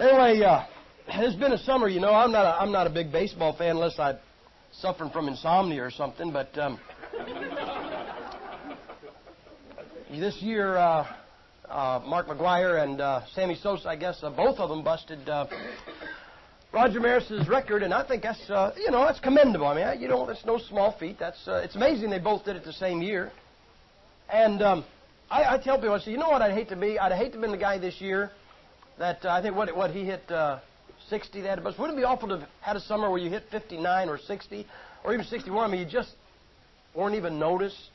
Anyway, it's been a summer. You know, I'm not a big baseball fan unless I'm suffering from insomnia or something. But this year, Mark McGuire and Sammy Sosa, I guess, both of them busted Roger Maris's record, and I think that's that's commendable. I mean, it's no small feat. It's amazing they both did it the same year. And I tell people, I say, you know what I'd hate to be? I'd hate to have been the guy this year that I think what he hit 60. But wouldn't it be awful to have had a summer where you hit 59 or 60 or even 61? I mean, you just weren't even noticed.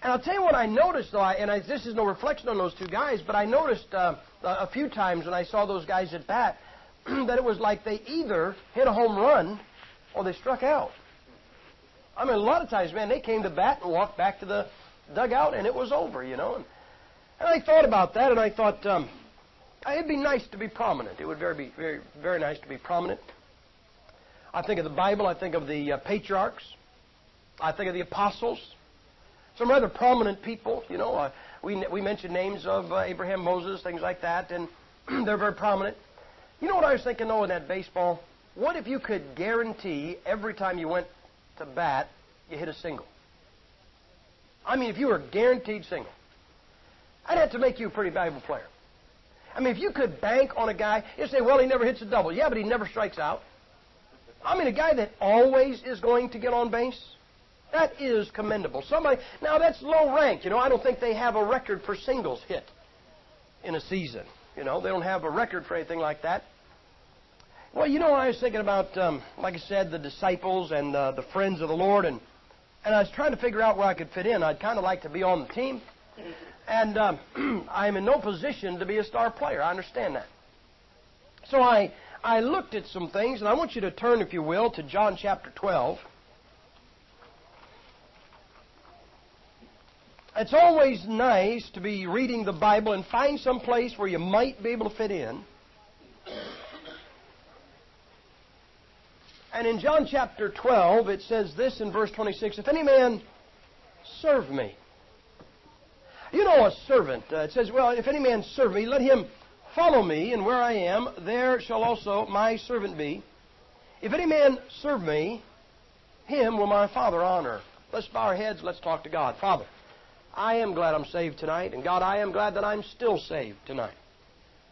And I'll tell you what I noticed, though, this is no reflection on those two guys, but I noticed a few times when I saw those guys at bat that it was like they either hit a home run or they struck out. I mean, a lot of times, man, they came to bat and walked back to the dugout, and it was over, you know. And I thought about that, and I thought it'd be nice to be prominent. It would be very, very nice to be prominent. I think of the Bible. I think of the patriarchs. I think of the apostles. Some rather prominent people, you know. We mentioned names of Abraham, Moses, things like that, and they're very prominent. You know what I was thinking, though, in that baseball? What if you could guarantee every time you went to bat, you hit a single? I mean, if you were guaranteed single, I'd have to make you a pretty valuable player. I mean, if you could bank on a guy, you say, well, he never hits a double. Yeah, but he never strikes out. I mean, a guy that always is going to get on base, that is commendable. Now, that's low rank. You know, I don't think they have a record for singles hit in a season. You know, they don't have a record for anything like that. Well, you know what I was thinking about, like I said, the disciples and the friends of the Lord, and I was trying to figure out where I could fit in. I'd kind of like to be on the team, and I'm in no position to be a star player. I understand that. So I looked at some things, and I want you to turn, if you will, to John chapter 12. It's always nice to be reading the Bible and find some place where you might be able to fit in. And in John chapter 12, it says this in verse 26, if any man serve me. You know, a servant, it says, well, if any man serve me, let him follow me, and where I am, there shall also my servant be. If any man serve me, him will my Father honor. Let's bow our heads, let's talk to God. Father, I am glad I'm saved tonight, and God, I am glad that I'm still saved tonight.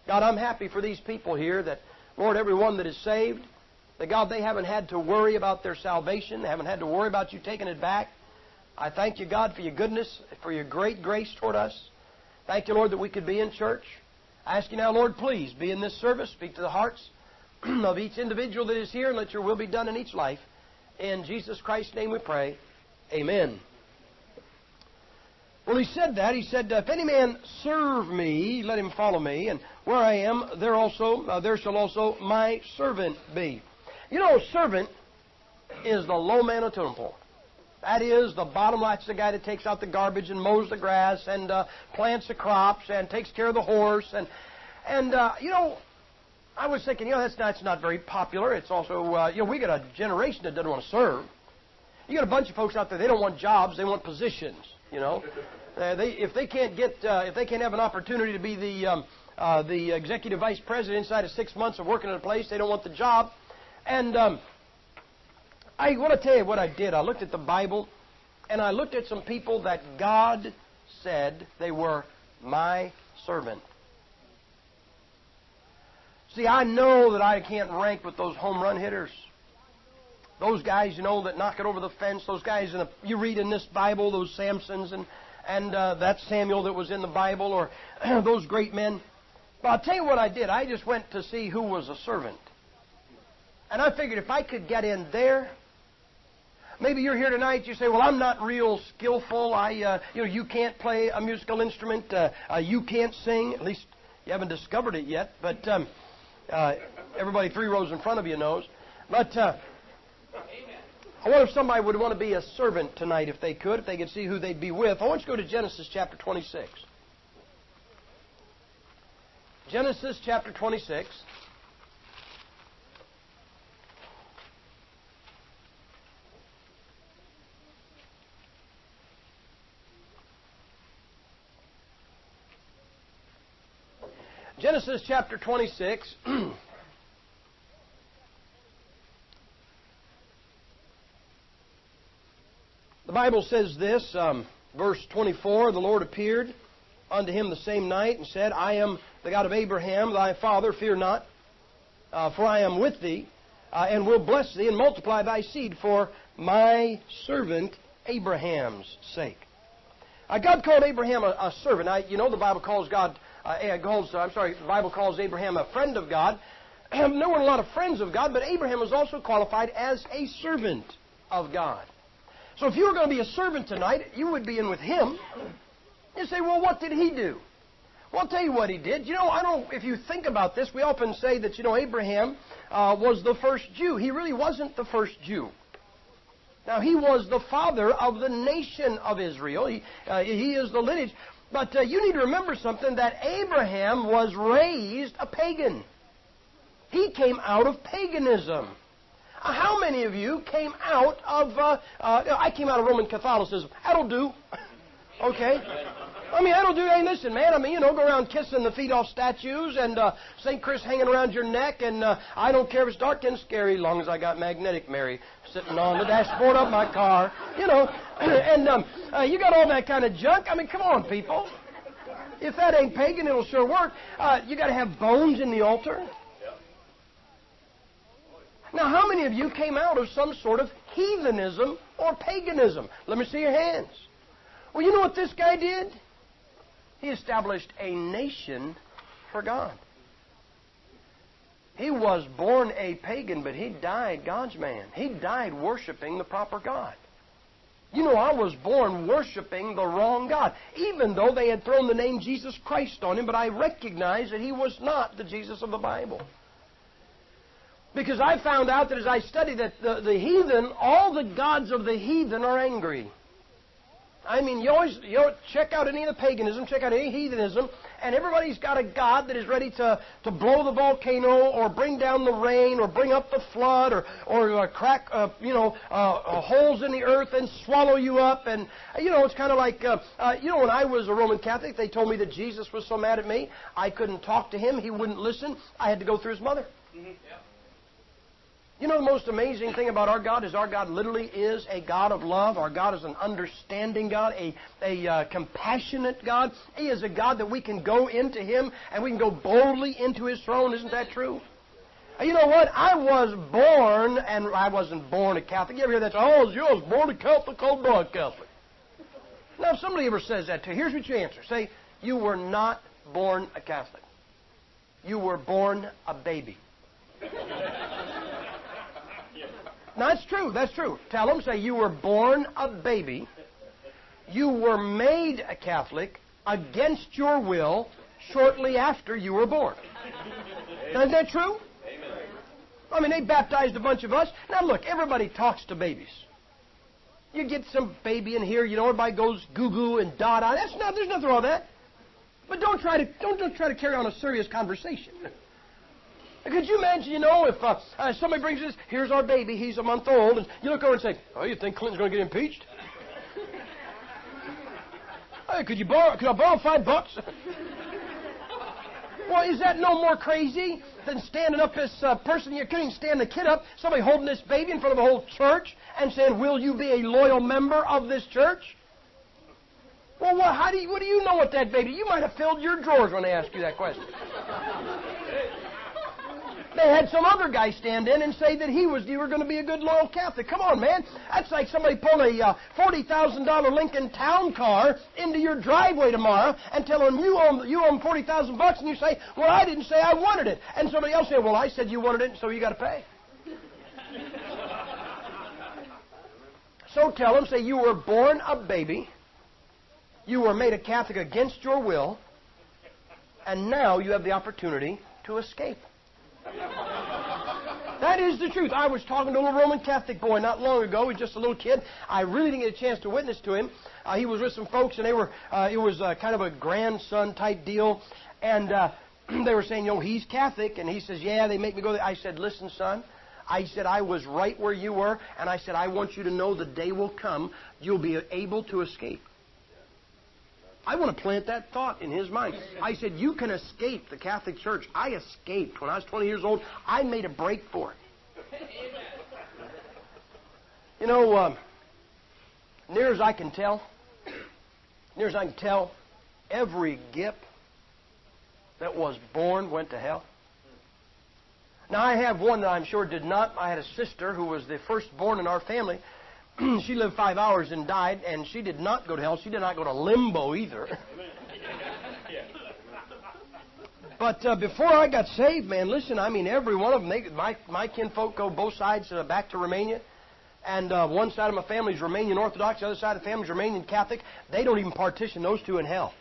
God, I'm happy for these people here that, Lord, everyone that is saved, that, God, they haven't had to worry about their salvation. They haven't had to worry about you taking it back. I thank you, God, for your goodness, for your great grace toward us. Thank you, Lord, that we could be in church. I ask you now, Lord, please be in this service. Speak to the hearts of each individual that is here, and let your will be done in each life. In Jesus Christ's name we pray. Amen. Well, he said that. He said, if any man serve me, let him follow me. And where I am, there shall also my servant be. You know, a servant is the low man of totem pole. That is the bottom line. It's the guy that takes out the garbage and mows the grass and plants the crops and takes care of the horse. And you know, I was thinking, you know, that's not very popular. It's also, you know, we got a generation that doesn't want to serve. You got a bunch of folks out there, they don't want jobs, they want positions. You know, if they can't have an opportunity to be the executive vice president inside of 6 months of working at a place, they don't want the job. And I want to tell you what I did. I looked at the Bible, and I looked at some people that God said they were my servant. See, I know that I can't rank with those home run hitters. Those guys, you know, that knock it over the fence. Those guys, you read in this Bible, those Samsons and that Samuel that was in the Bible, or those great men. But I'll tell you what I did. I just went to see who was a servant. And I figured if I could get in there, maybe you're here tonight, you say, well, I'm not real skillful. You can't play a musical instrument. You can't sing. At least you haven't discovered it yet. But everybody 3 rows in front of you knows. But I wonder if somebody would want to be a servant tonight if they could see who they'd be with. I want you to go to Genesis chapter 26. Genesis chapter 26. Genesis chapter 26. The Bible says this, verse 24, the Lord appeared unto him the same night and said, I am the God of Abraham, thy father, fear not, for I am with thee, and will bless thee and multiply thy seed for my servant Abraham's sake. God called Abraham a servant. The Bible calls the Bible calls Abraham a friend of God. There weren't a lot of friends of God, but Abraham was also qualified as a servant of God. So if you were going to be a servant tonight, you would be in with him. You say, well, what did he do? Well, I'll tell you what he did. If you think about this, we often say that, Abraham was the first Jew. He really wasn't the first Jew. Now, he was the father of the nation of Israel. He is the lineage. But you need to remember something, that Abraham was raised a pagan. He came out of paganism. How many of you came out of... I came out of Roman Catholicism. That'll do. Okay? That'll do. Hey, listen, man. Go around kissing the feet off statues and St. Chris hanging around your neck, and I don't care if it's dark and scary, as long as I got Magnetic Mary sitting on the dashboard of my car. You got all that kind of junk. Come on, people. If that ain't pagan, it'll sure work. You got to have bones in the altar. Now, how many of you came out of some sort of heathenism or paganism? Let me see your hands. Well, you know what this guy did? He established a nation for God. He was born a pagan, but he died God's man. He died worshiping the proper God. I was born worshiping the wrong God, even though they had thrown the name Jesus Christ on him, but I recognized that he was not the Jesus of the Bible. Because I found out that as I studied that the heathen, all the gods of the heathen are angry. You always check out any of the paganism, check out any heathenism, and everybody's got a god that is ready to blow the volcano or bring down the rain or bring up the flood or crack holes in the earth and swallow you up. And it's kind of like when I was a Roman Catholic, they told me that Jesus was so mad at me I couldn't talk to him. He wouldn't listen. I had to go through his mother. Mm-hmm. Yeah. The most amazing thing about our God is our God literally is a God of love. Our God is an understanding God, a compassionate God. He is a God that we can go into him and we can go boldly into his throne. Isn't that true? You know what? I was born, and I wasn't born a Catholic. You ever hear that? Oh, you was born a Catholic, called born Catholic. Now, if somebody ever says that to you, here's what you answer. Say, you were not born a Catholic. You were born a baby. Now, that's true. That's true. Tell them, say, you were born a baby. You were made a Catholic against your will shortly after you were born. Now, isn't that true? Amen. They baptized a bunch of us. Now, look, everybody talks to babies. You get some baby in here, everybody goes goo-goo and da-da. There's nothing wrong with that. But don't try to carry on a serious conversation. Could you imagine, if somebody brings this, here's our baby, he's a month old, and you look over and say, oh, you think Clinton's going to get impeached? Hey, could I borrow $5? Well, is that no more crazy than standing up this person, you couldn't even stand the kid up, somebody holding this baby in front of the whole church and saying, will you be a loyal member of this church? Well, what do you know what that baby? You might have filled your drawers when they asked you that question. They had some other guy stand in and say that you were going to be a good, loyal Catholic. Come on, man. That's like somebody pulling a $40,000 Lincoln Town Car into your driveway tomorrow and telling them you own $40,000 and you say, well, I didn't say I wanted it. And somebody else said, well, I said you wanted it, so you got to pay. So tell them, say, you were born a baby, you were made a Catholic against your will, and now you have the opportunity to escape. That is the truth. I was talking to a little Roman Catholic boy not long ago. He was just a little kid. I really didn't get a chance to witness to him. He was with some folks, and it was kind of a grandson type deal. And they were saying, he's Catholic. And he says, yeah, they make me go there. I said, listen, son. I said, I was right where you were. And I said, I want you to know the day will come you'll be able to escape. I want to plant that thought in his mind. I said, you can escape the Catholic Church. I escaped. When I was 20 years old, I made a break for it. You know, near as I can tell, every Gipp that was born went to hell. Now, I have one that I'm sure did not. I had a sister who was the firstborn in our family. She lived 5 hours and died, and she did not go to hell. She did not go to limbo either. But before I got saved, man, listen, I mean, every one of them, my kinfolk go both sides back to Romania. And one side of my family is Romanian Orthodox, the other side of the family is Romanian Catholic. They don't even partition those two in hell.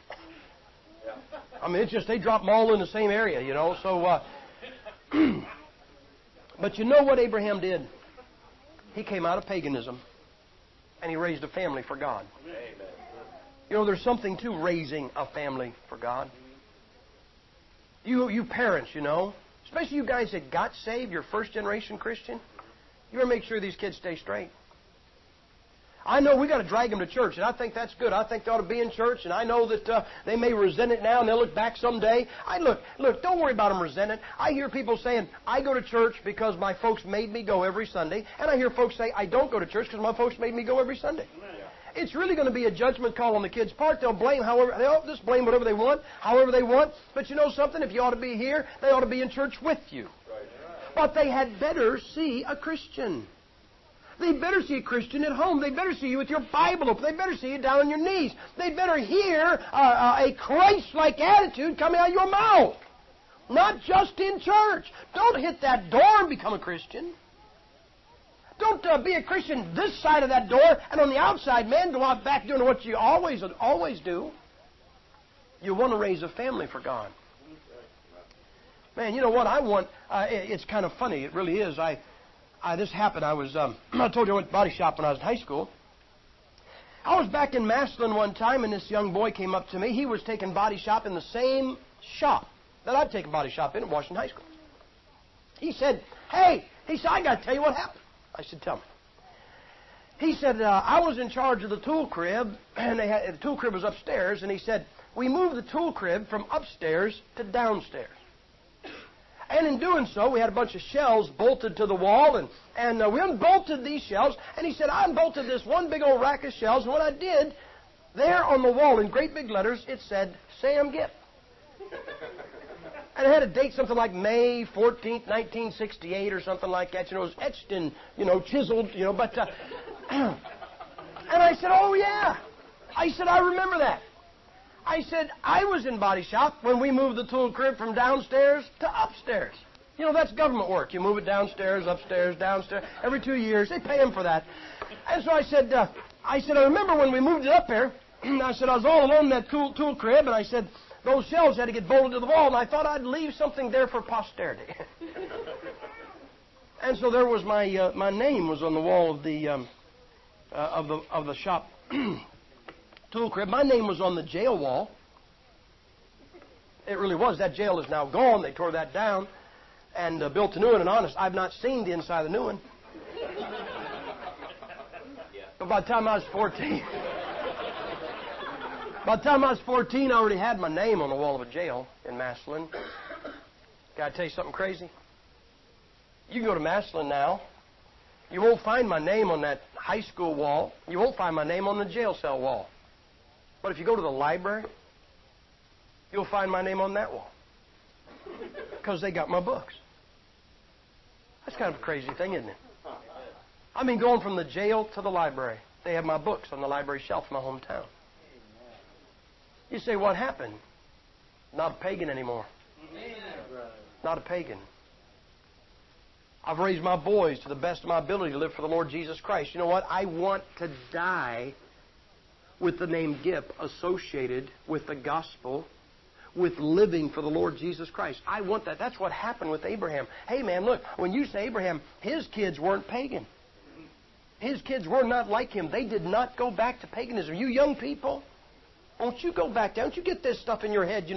I mean, it's just they drop them all in the same area, you know. So, but you know what Abraham did? He came out of paganism, and he raised a family for God. You know, there's something to raising a family for God. You parents, you know, especially you guys that got saved, you're first-generation Christian, you better make sure these kids stay straight. I know we got to drag them to church, and I think that's good. I think they ought to be in church, and I know that they may resent it now, and they'll look back someday. Look, don't worry about them resenting it. I hear people saying, I go to church because my folks made me go every Sunday, and I hear folks say, I don't go to church because my folks made me go every Sunday. It's really going to be a judgment call on the kids' part. They'll just blame whatever they want, however they want. But you know something? If you ought to be here, they ought to be in church with you. But they had better see a Christian. They better see a Christian at home. They better see you with your Bible open. They better see you down on your knees. They better hear a Christ-like attitude coming out of your mouth. Not just in church. Don't hit that door and become a Christian. Don't be a Christian this side of that door, and on the outside, man, go out back doing what you always do. You want to raise a family for God. Man, you know what I want? It's kind of funny. It really is. This happened. I told you I went to body shop when I was in high school. I was back in Massillon one time, and this young boy came up to me. He was taking body shop in the same shop that I'd taken body shop in at Washington High School. He said, I got to tell you what happened. I said, tell me. He said, I was in charge of the tool crib, and the tool crib was upstairs, and he said, we moved the tool crib from upstairs to downstairs. And in doing so, we had a bunch of shelves bolted to the wall, and we unbolted these shelves, and he said, I unbolted this one big old rack of shelves, and what I did, there on the wall in great big letters, it said, Sam Gipp. And it had a date, something like May 14th, 1968 or something like that. You know, it was etched and, chiseled, but... and I said, oh, yeah. I said, I remember that. I said, I was in body shop when we moved the tool crib from downstairs to upstairs. You know, that's government work. You move it downstairs, upstairs, downstairs. Every 2 years, they pay them for that. And so I said, I remember when we moved it up there, I said, I was all alone in that tool crib, and I said, those shelves had to get bolted to the wall, and I thought I'd leave something there for posterity. And so there was my name was on the wall of the shop tool crib. My name was on the jail wall. It really was. That jail is now gone. They tore that down and built a new one. And honest, I've not seen the inside of the new one. But by the time I was 14... By the time I was 14, I already had my name on the wall of a jail in Massillon. Can I tell you something crazy? You can go to Massillon now. You won't find my name on that high school wall. You won't find my name on the jail cell wall. But if you go to the library, you'll find my name on that wall. Because they got my books. That's kind of a crazy thing, isn't it? I mean, going from the jail to the library. They have my books on the library shelf in my hometown. You say, what happened? Not a pagan anymore. Not a pagan. I've raised my boys to the best of my ability to live for the Lord Jesus Christ. You know what? I want to die with the name Gipp associated with the gospel, with living for the Lord Jesus Christ. I want that. That's what happened with Abraham. Hey, man, look, when you say Abraham, his kids weren't pagan. His kids were not like him. They did not go back to paganism. You young people, won't you go back down? Don't you get this stuff in your head,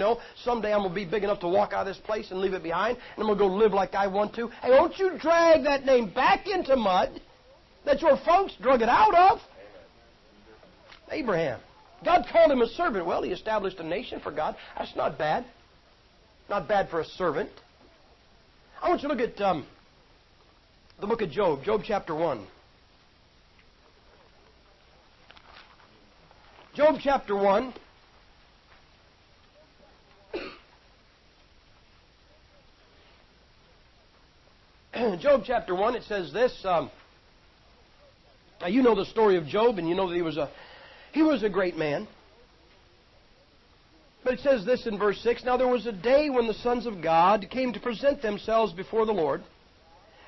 someday I'm going to be big enough to walk out of this place and leave it behind, and I'm going to go live like I want to. Hey, won't you drag that name back into mud that your folks drug it out of? Abraham. God called him a servant. Well, he established a nation for God. That's not bad. Not bad for a servant. I want you to look at the book of Job, Job chapter 1. Job chapter 1. Job chapter 1, it says this. Now you know the story of Job, and you know that he was a great man. But it says this in verse 6, Now there was a day when the sons of God came to present themselves before the Lord,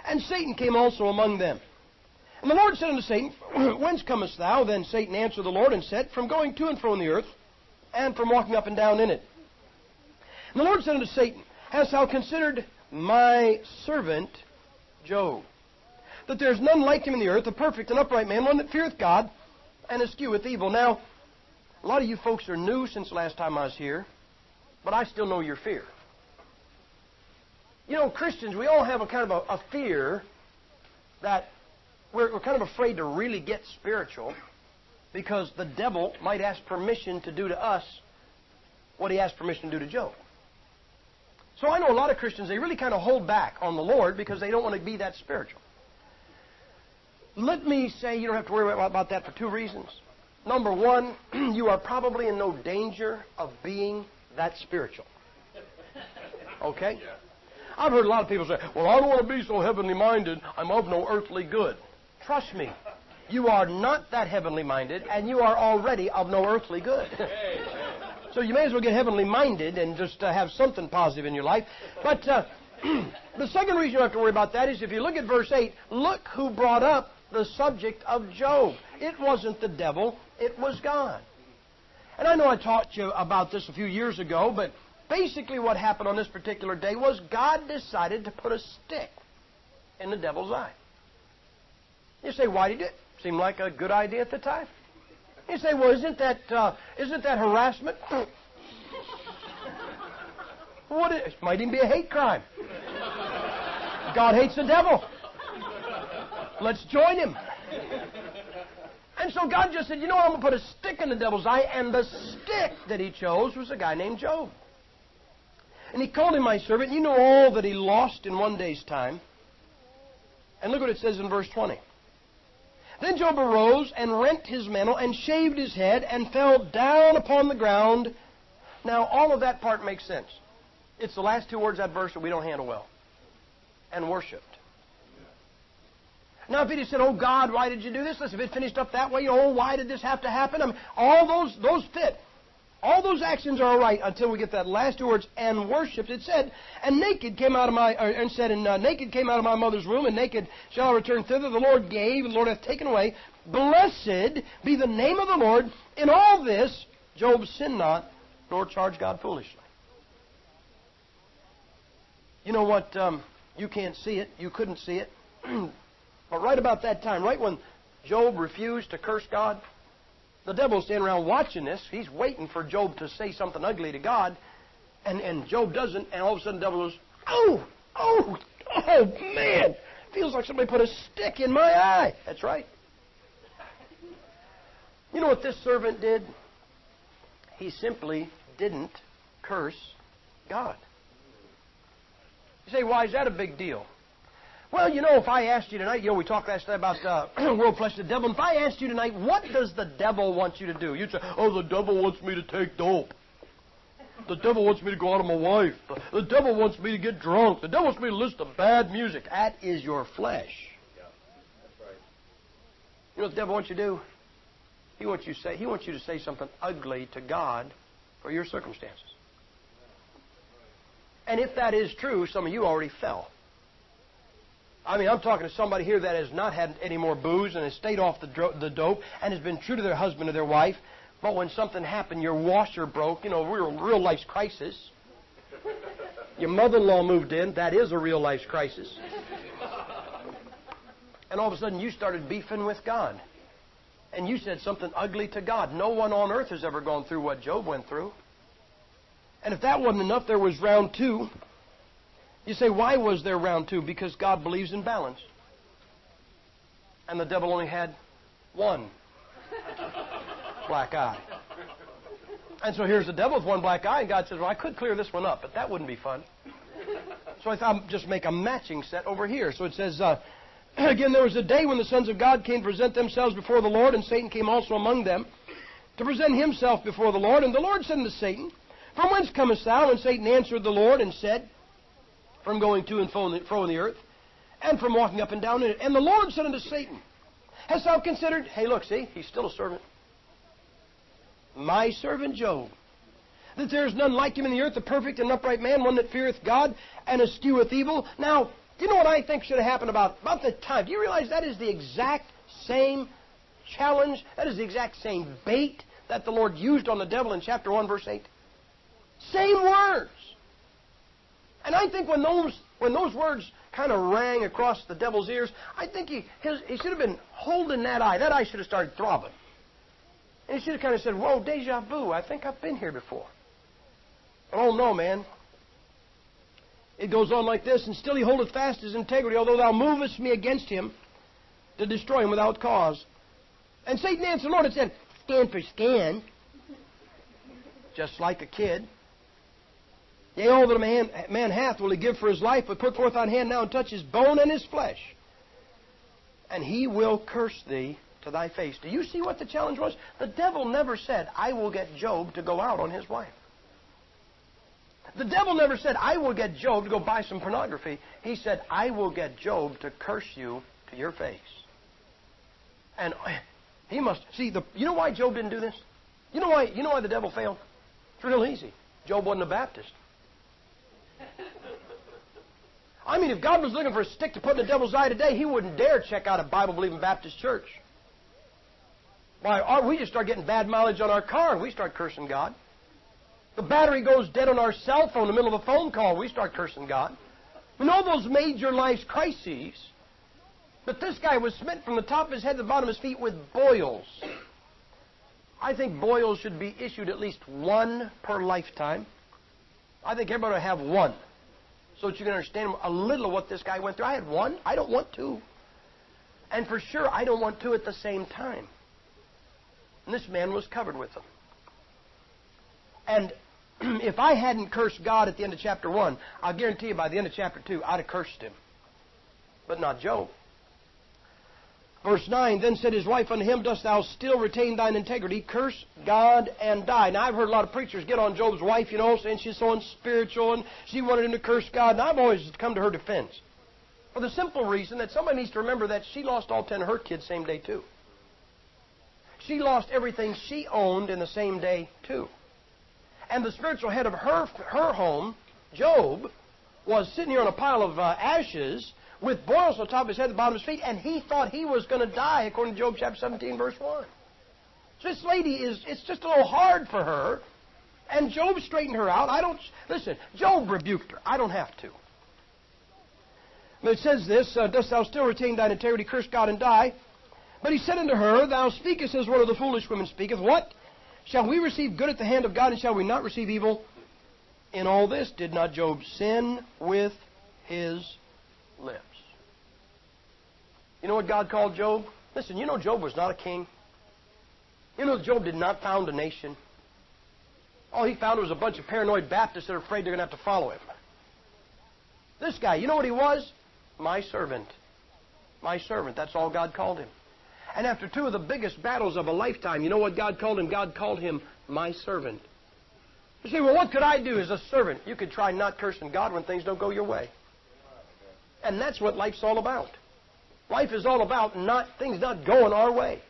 and Satan came also among them. And the Lord said unto Satan, Whence comest thou? Then Satan answered the Lord and said, From going to and fro in the earth, and from walking up and down in it. And the Lord said unto Satan, Hast thou considered my servant Job, that there is none like him in the earth, a perfect and upright man, one that feareth God, and escheweth evil. Now, a lot of you folks are new since the last time I was here, but I still know your fear. You know, Christians, we all have a kind of a fear that we're kind of afraid to really get spiritual because the devil might ask permission to do to us what he asked permission to do to Job. So I know a lot of Christians, they really kind of hold back on the Lord because they don't want to be that spiritual. Let me say you don't have to worry about that for two reasons. Number one, you are probably in no danger of being that spiritual. Okay? I've heard a lot of people say, well, I don't want to be so heavenly minded. I'm of no earthly good. Trust me, you are not that heavenly minded, and you are already of no earthly good. So you may as well get heavenly minded and just have something positive in your life. But the second reason you don't have to worry about that is if you look at verse 8, look who brought up the subject of Job. It wasn't the devil, it was God. And I know I taught you about this a few years ago, but basically what happened on this particular day was God decided to put a stick in the devil's eye. You say, why did he do it? Seemed like a good idea at the time. You say, well, isn't that harassment? It might even be a hate crime. God hates the devil. Let's join him. And so God just said, you know what, I'm going to put a stick in the devil's eye, and the stick that he chose was a guy named Job. And he called him my servant. You know all that he lost in one day's time. And look what it says in verse 20. Then Job arose and rent his mantle and shaved his head and fell down upon the ground. Now, all of that part makes sense. It's the last two words of that verse that we don't handle well. And worshipped. Now, if he had said, oh, God, why did you do this? Listen, if it finished up that way, oh, why did this have to happen? I mean, all those fit. All those actions are all right until we get that last two words, and worshipped. It said, and naked came out of naked came out of my mother's womb, and naked shall I return thither. The Lord gave, and the Lord hath taken away. Blessed be the name of the Lord. In all this, Job sinned not, nor charged God foolishly. You know what? You can't see it. You couldn't see it. But right about that time, right when Job refused to curse God, the devil's standing around watching this. He's waiting for Job to say something ugly to God. And Job doesn't. And all of a sudden the devil goes, oh, man. Feels like somebody put a stick in my eye. That's right. You know what this servant did? He simply didn't curse God. You say, why is that a big deal? Well, you know, if I asked you tonight, we talked last night about world flesh, the devil. And if I asked you tonight, what does the devil want you to do? You'd say, oh, the devil wants me to take dope. The devil wants me to go out on my wife. The devil wants me to get drunk. The devil wants me to listen to bad music. That is your flesh. Yeah, that's right. You know what the devil wants you to do? He wants you to say something ugly to God for your circumstances. And if that is true, some of you already fell. I mean, I'm talking to somebody here that has not had any more booze and has stayed off the dope and has been true to their husband or their wife. But when something happened, your washer broke, real life's crisis. Your mother-in-law moved in. That is a real life's crisis. And all of a sudden, you started beefing with God. And you said something ugly to God. No one on earth has ever gone through what Job went through. And if that wasn't enough, there was round two. You say, why was there round two? Because God believes in balance. And the devil only had one black eye. And so here's the devil with one black eye, and God says, well, I could clear this one up, but that wouldn't be fun. So I thought I'd just make a matching set over here. So it says, again, there was a day when the sons of God came to present themselves before the Lord, and Satan came also among them to present himself before the Lord. And the Lord said unto Satan, from whence comest thou? And Satan answered the Lord and said, from going to and fro in the earth, and from walking up and down in it. And the Lord said unto Satan, hast thou considered, hey, look, see, he's still a servant, my servant Job, that there is none like him in the earth, a perfect and upright man, one that feareth God and escheweth evil. Now, do you know what I think should have happened about the time? Do you realize that is the exact same challenge, that is the exact same bait that the Lord used on the devil in chapter 1, verse 8? Same words. And I think when those words kind of rang across the devil's ears, I think he should have been holding that eye. That eye should have started throbbing. And he should have kind of said, whoa, deja vu, I think I've been here before. But oh no, man. It goes on like this, and still he holdeth fast his integrity, although thou movest me against him to destroy him without cause. And Satan answered the Lord and said, scan for scan, just like a kid. Yea, all that a man hath will he give for his life, but put forth thine hand now and touch his bone and his flesh, and he will curse thee to thy face. Do you see what the challenge was? The devil never said, I will get Job to go out on his wife. The devil never said, I will get Job to go buy some pornography. He said, I will get Job to curse you to your face. And he must, see, you know why Job didn't do this? You know why the devil failed? It's real easy. Job wasn't a Baptist. I mean, if God was looking for a stick to put in the devil's eye today, he wouldn't dare check out a Bible-believing Baptist church. Why, we just start getting bad mileage on our car and we start cursing God. The battery goes dead on our cell phone in the middle of a phone call, we start cursing God. You know those major life crises. But this guy was smitten from the top of his head to the bottom of his feet with boils. I think boils should be issued at least one per lifetime. I think everybody will have one, so that you can understand a little of what this guy went through. I had one. I don't want two. And for sure, I don't want two at the same time. And this man was covered with them. And if I hadn't cursed God at the end of chapter 1, I'll guarantee you by the end of chapter 2, I'd have cursed him. But not Job. Verse 9, then said his wife unto him, dost thou still retain thine integrity? Curse God and die. Now, I've heard a lot of preachers get on Job's wife, saying she's so unspiritual, and she wanted him to curse God. And I've always come to her defense. For the simple reason that somebody needs to remember that she lost all 10 of her kids same day, too. She lost everything she owned in the same day, too. And the spiritual head of her home, Job, was sitting here on a pile of ashes with boils on the top of his head and the bottom of his feet, and he thought he was going to die, according to Job chapter 17, verse 1. So this lady it's just a little hard for her, and Job straightened her out. Listen, Job rebuked her. I don't have to. But it says this, dost thou still retain thine integrity, curse God and die? But he said unto her, thou speakest as one of the foolish women speaketh. What? Shall we receive good at the hand of God, and shall we not receive evil? In all this did not Job sin with his lips. You know what God called Job? Listen, Job was not a king. Job did not found a nation. All he found was a bunch of paranoid Baptists that are afraid they're going to have to follow him. This guy, you know what he was? My servant. My servant. That's all God called him. And after two of the biggest battles of a lifetime, you know what God called him? God called him my servant. You say, well, what could I do as a servant? You could try not cursing God when things don't go your way. And that's what life's all about. Life is all about things not going our way.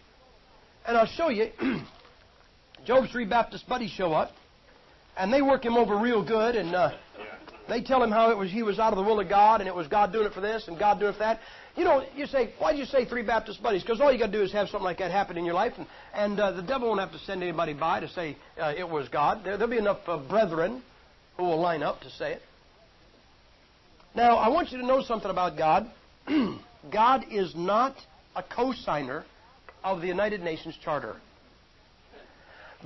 And I'll show you, Job's 3 Baptist buddies show up, and they work him over real good, and they tell him how he was out of the will of God, and it was God doing it for this, and God doing it for that. You say, why do you say 3 Baptist buddies? Because all you got to do is have something like that happen in your life, and the devil won't have to send anybody by to say it was God. There'll be enough brethren who will line up to say it. Now, I want you to know something about God. God is not a co-signer of the United Nations Charter.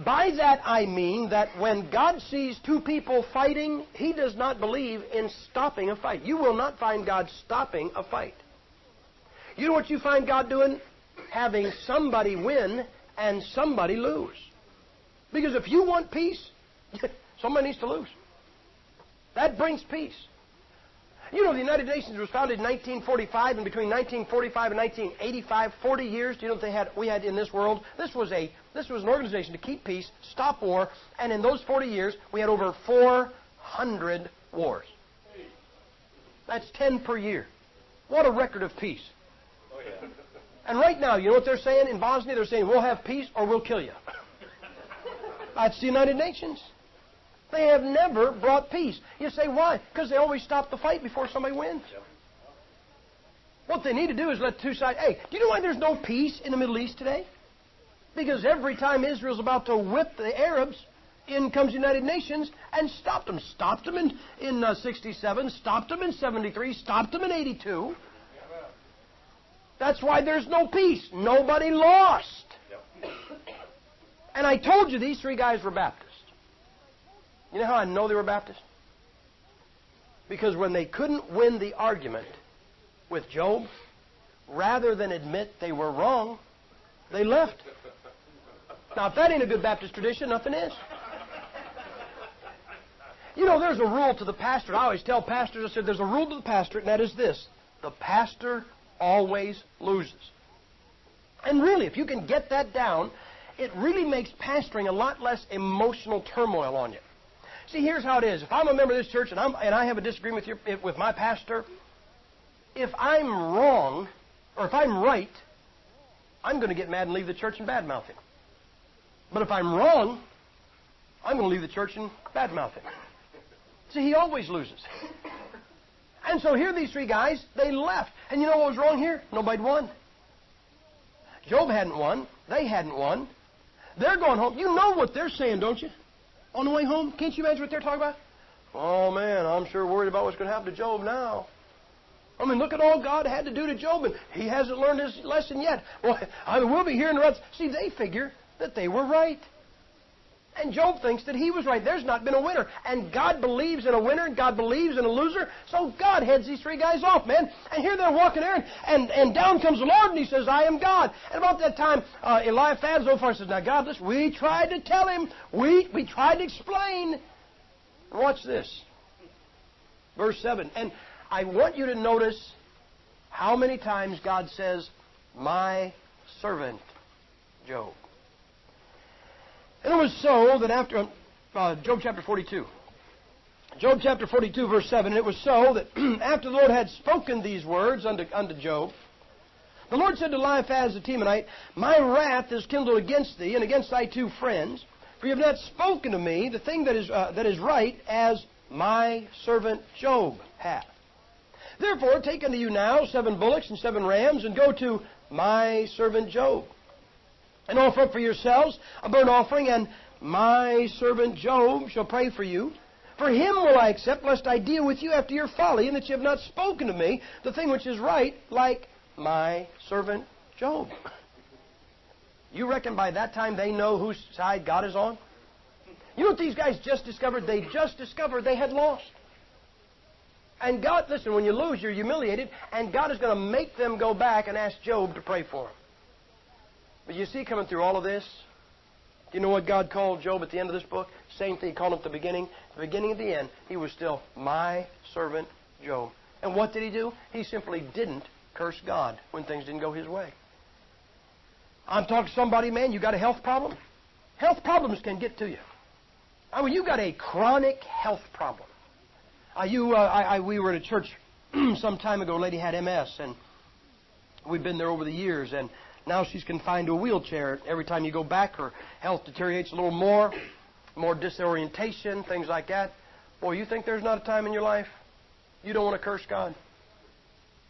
By that I mean that when God sees two people fighting, He does not believe in stopping a fight. You will not find God stopping a fight. You know what you find God doing? Having somebody win and somebody lose. Because if you want peace, somebody needs to lose. That brings peace. You know, the United Nations was founded in 1945, and between 1945 and 1985, 40 years, do you know what we had in this world? This was an organization to keep peace, stop war, and in those 40 years, we had over 400 wars. That's 10 per year. What a record of peace. Oh, yeah. And right now, you know what they're saying in Bosnia? They're saying, we'll have peace or we'll kill you. That's the United Nations. They have never brought peace. You say, why? Because they always stop the fight before somebody wins. Yep. What they need to do is let two sides... Hey, do you know why there's no peace in the Middle East today? Because every time Israel's about to whip the Arabs, in comes the United Nations and stopped them. Stopped them in 67, stopped them in 73, stopped them in 82. That's why there's no peace. Nobody lost. Yep. And I told you these three guys were Baptists. You know how I know they were Baptists? Because when they couldn't win the argument with Job, rather than admit they were wrong, they left. Now, if that ain't a good Baptist tradition, nothing is. You know, there's a rule to the pastor. I always tell pastors, I said, there's a rule to the pastor, and that is this. The pastor always loses. And really, if you can get that down, it really makes pastoring a lot less emotional turmoil on you. See, here's how it is. If I'm a member of this church and I have a disagreement with my pastor, if I'm wrong, or if I'm right, I'm going to get mad and leave the church and badmouth him. But if I'm wrong, I'm going to leave the church and badmouth him. See, he always loses. And so here these three guys, they left. And you know what was wrong here? Nobody won. Job hadn't won. They hadn't won. They're going home. You know what they're saying, don't you? On the way home, can't you imagine what they're talking about? Oh, man, I'm sure worried about what's going to happen to Job now. I mean, look at all God had to do to Job, and he hasn't learned his lesson yet. Well, we'll be hearing the rest. See, they figure that they were right. And Job thinks that he was right. There's not been a winner. And God believes in a winner, and God believes in a loser. So God heads these three guys off, man. And here they're walking there, and down comes the Lord, and he says, I am God. And about that time, Eliphaz Zophar says, now, God, listen, we tried to tell him. We tried to explain. Watch this. Verse 7. And I want you to notice how many times God says, my servant Job. And it was so that after Job chapter 42. Job chapter 42, verse 7. And it was so that after the Lord had spoken these words unto Job, the Lord said to Eliphaz the Temanite, my wrath is kindled against thee and against thy two friends, for you have not spoken to me the thing that is right, as my servant Job hath. Therefore take unto you now 7 bullocks and 7 rams, and go to my servant Job, and offer up for yourselves a burnt offering, and my servant Job shall pray for you. For him will I accept, lest I deal with you after your folly, and that you have not spoken to me the thing which is right, like my servant Job. You reckon by that time they know whose side God is on? You know what these guys just discovered? They just discovered they had lost. And God, listen, when you lose, you're humiliated, and God is going to make them go back and ask Job to pray for him. But you see, coming through all of this, do you know what God called Job at the end of this book? Same thing he called him at the beginning. At the beginning and the end, he was still my servant Job. And what did he do? He simply didn't curse God when things didn't go his way. I'm talking to somebody, man, you got a health problem? Health problems can get to you. I mean, you got a chronic health problem. We were at a church some time ago. A lady had MS, and we've been there over the years, and now she's confined to a wheelchair. Every time you go back, her health deteriorates a little more disorientation, things like that. Boy, you think there's not a time in your life you don't want to curse God?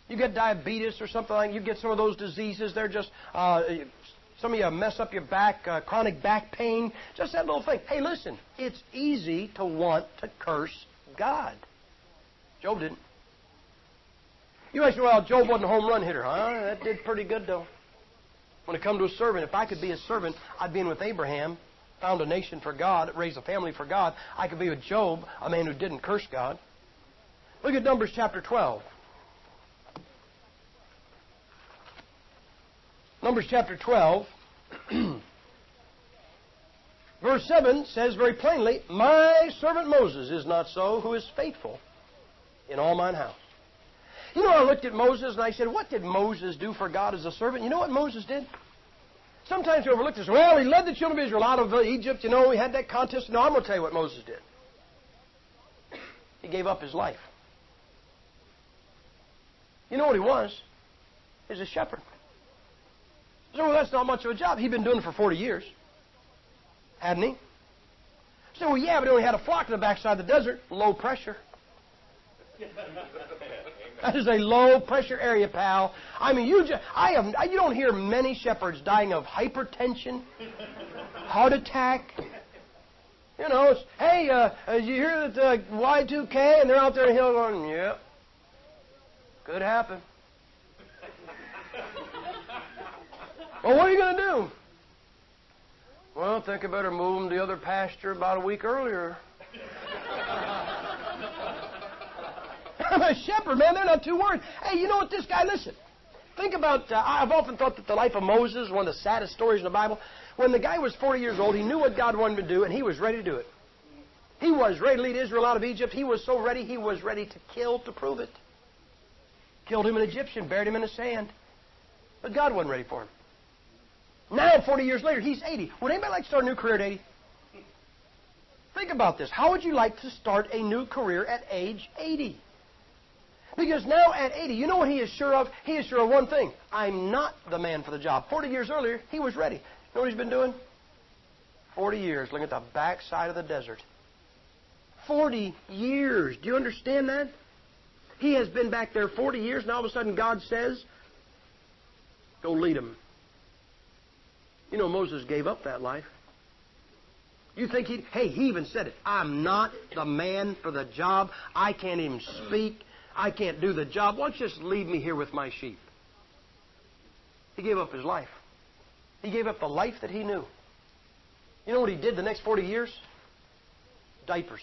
You get diabetes or something like that, you get some of those diseases, they're just, some of you mess up your back, chronic back pain, just that little thing. Hey, listen, it's easy to want to curse God. Job didn't. You might say, well, Job wasn't a home run hitter. That did pretty good, though. When it comes to a servant, if I could be a servant, I'd be in with Abraham, found a nation for God, raised a family for God. I could be with Job, a man who didn't curse God. Look at Numbers chapter 12. Numbers chapter 12. Verse 7 says very plainly, my servant Moses is not so, who is faithful in all mine house. You know, I looked at Moses and I said, what did Moses do for God as a servant? You know what Moses did? Sometimes we overlook this. Well, he led the children of Israel out of Egypt. You know, he had that contest. No, I'm going to tell you what Moses did. He gave up his life. You know what he was? He was a shepherd. So, well, that's not much of a job. He'd been doing it for 40 years. Hadn't he? So, well, yeah, but he only had a flock in the backside of the desert. Low pressure. That is a low-pressure area, pal. I mean, you don't hear many shepherds dying of hypertension, heart attack. You know, it's, hey, you hear that Y2K, and they're out there in the hill going, yeah, could happen. Well, what are you going to do? Well, I think I better move them to the other pasture about a week earlier. I'm a shepherd, man. They're not too worried. Hey, you know what, this guy, listen. Think about, I've often thought that the life of Moses is one of the saddest stories in the Bible. When the guy was 40 years old, he knew what God wanted him to do, and he was ready to do it. He was ready to lead Israel out of Egypt. He was so ready, he was ready to kill to prove it. Killed him an Egyptian, buried him in the sand. But God wasn't ready for him. Now, 40 years later, he's 80. Would anybody like to start a new career at 80? Think about this. How would you like to start a new career at age 80? Because now at 80, you know what he is sure of? He is sure of one thing. I'm not the man for the job. 40 years earlier, he was ready. You know what he's been doing? 40 years, looking at the backside of the desert. 40 years. Do you understand that? He has been back there 40 years, and all of a sudden God says, go lead him. You know, Moses gave up that life. You think he even said it. I'm not the man for the job. I can't even speak. I can't do the job. Why don't you just leave me here with my sheep? He gave up his life. He gave up the life that he knew. You know what he did the next 40 years? Diapers.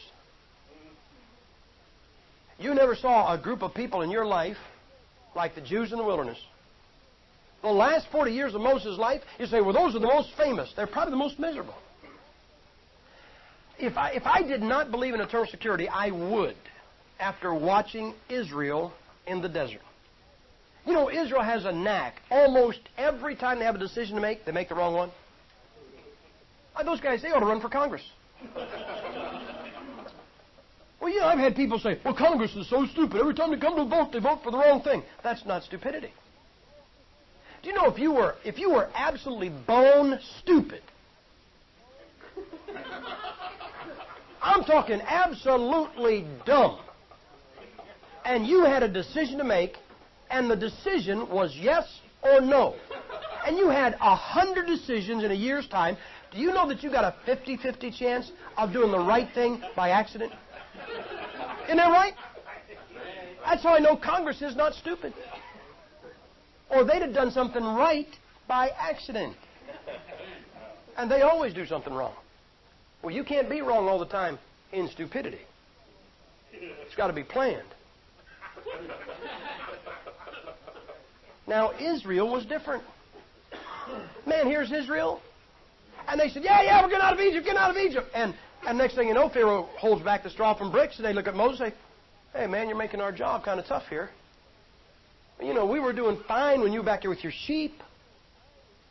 You never saw a group of people in your life like the Jews in the wilderness. The last 40 years of Moses' life, you say, well, those are the most famous. They're probably the most miserable. If I did not believe in eternal security, I would, after watching Israel in the desert. You know, Israel has a knack. Almost every time they have a decision to make, they make the wrong one. Those guys, they ought to run for Congress. Well, you know, I've had people say, well, Congress is so stupid. Every time they come to vote, they vote for the wrong thing. That's not stupidity. Do you know if you were absolutely bone stupid, I'm talking absolutely dumb, and you had a decision to make, and the decision was yes or no, and you had 100 decisions in a year's time, do you know that you got a 50-50 chance of doing the right thing by accident? Isn't that right? That's how I know Congress is not stupid. Or they'd have done something right by accident. And they always do something wrong. Well, you can't be wrong all the time in stupidity. It's got to be planned. Now, Israel was different. Man, here's Israel. And they said, yeah, we're getting out of Egypt, getting out of Egypt. And next thing you know, Pharaoh holds back the straw from bricks, and they look at Moses and say, hey, man, you're making our job kind of tough here. You know, we were doing fine when you were back here with your sheep.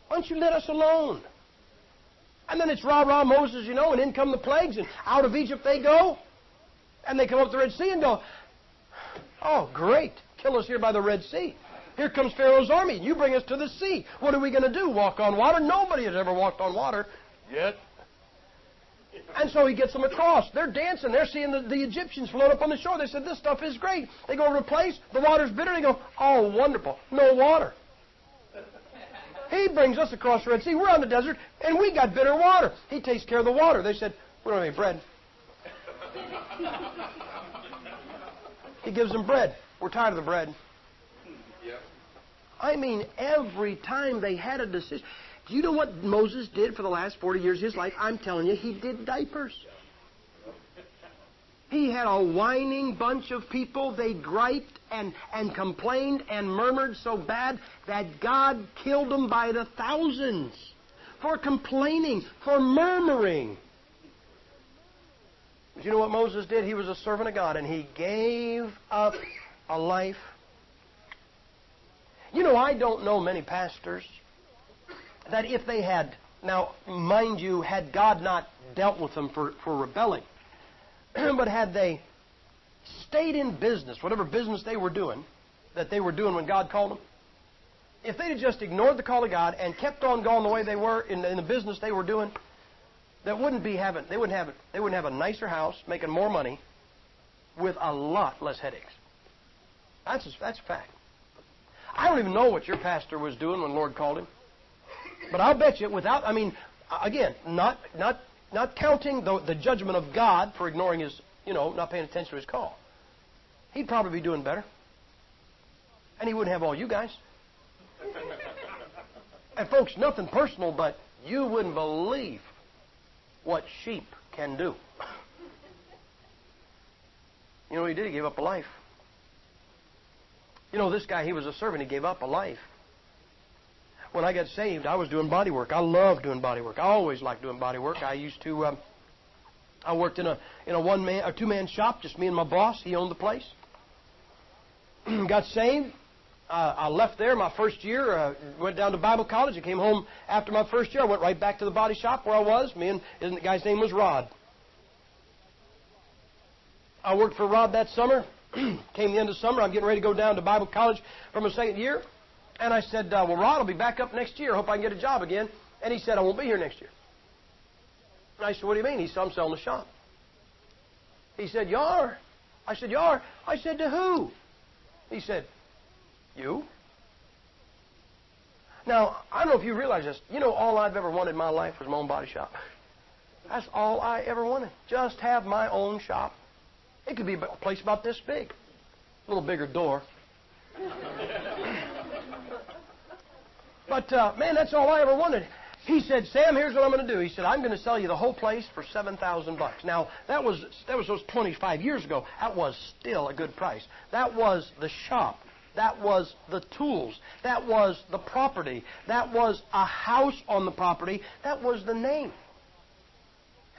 Why don't you let us alone? And then it's rah-rah Moses, you know, and in come the plagues, and out of Egypt they go. And they come up the Red Sea and go, oh, great, kill us here by the Red Sea. Here comes Pharaoh's army. You bring us to the sea. What are we going to do, walk on water? Nobody has ever walked on water yet. And so he gets them across. They're dancing. They're seeing the Egyptians float up on the shore. They said, this stuff is great. They go over to a place. The water's bitter. They go, oh, wonderful. No water. He brings us across the Red Sea. We're on the desert, and we got bitter water. He takes care of the water. They said, we don't have any bread. He gives them bread. We're tired of the bread. I mean, every time they had a decision. Do you know what Moses did for the last 40 years of his life? I'm telling you, he did diapers. He had a whining bunch of people. They griped and complained and murmured so bad that God killed them by the thousands. for complaining, for murmuring. But you know what Moses did? He was a servant of God, and he gave up a life. You know, I don't know many pastors that if they had, now, mind you, had God not dealt with them for rebelling, but had they stayed in business, whatever business they were doing, that they were doing when God called them, if they'd have just ignored the call of God and kept on going the way they were in the business they were doing, they wouldn't have a nicer house, making more money, with a lot less headaches. That's a fact. I don't even know what your pastor was doing when the Lord called him, but I'll bet you, again, not counting the judgment of God for ignoring his, not paying attention to his call, he'd probably be doing better, and he wouldn't have all you guys. And folks, nothing personal, but you wouldn't believe what sheep can do. You know what he did? He gave up a life. You know, this guy, he was a servant. He gave up a life. When I got saved, I was doing body work. I loved doing body work. I always liked doing body work. I used to, I worked in a one-man or two-man shop, just me and my boss. He owned the place. Got saved. I left there my first year, went down to Bible college. I came home after my first year. I went right back to the body shop where I was. The guy's name was Rod. I worked for Rod that summer. Came the end of summer. I'm getting ready to go down to Bible college for my second year. And I said, well, Rod, I'll be back up next year. Hope I can get a job again. And he said, I won't be here next year. And I said, what do you mean? He said, I'm selling the shop. He said, you are? I said, you are? I said, to who? He said, you? Now, I don't know if you realize this. You know, all I've ever wanted in my life was my own body shop. That's all I ever wanted. Just have my own shop. It could be a place about this big. A little bigger door. But, man, that's all I ever wanted. He said, Sam, here's what I'm going to do. He said, I'm going to sell you the whole place for $7,000. Now, that was those 25 years ago. That was still a good price. That was the shop. That was the tools. That was the property. That was a house on the property. That was the name.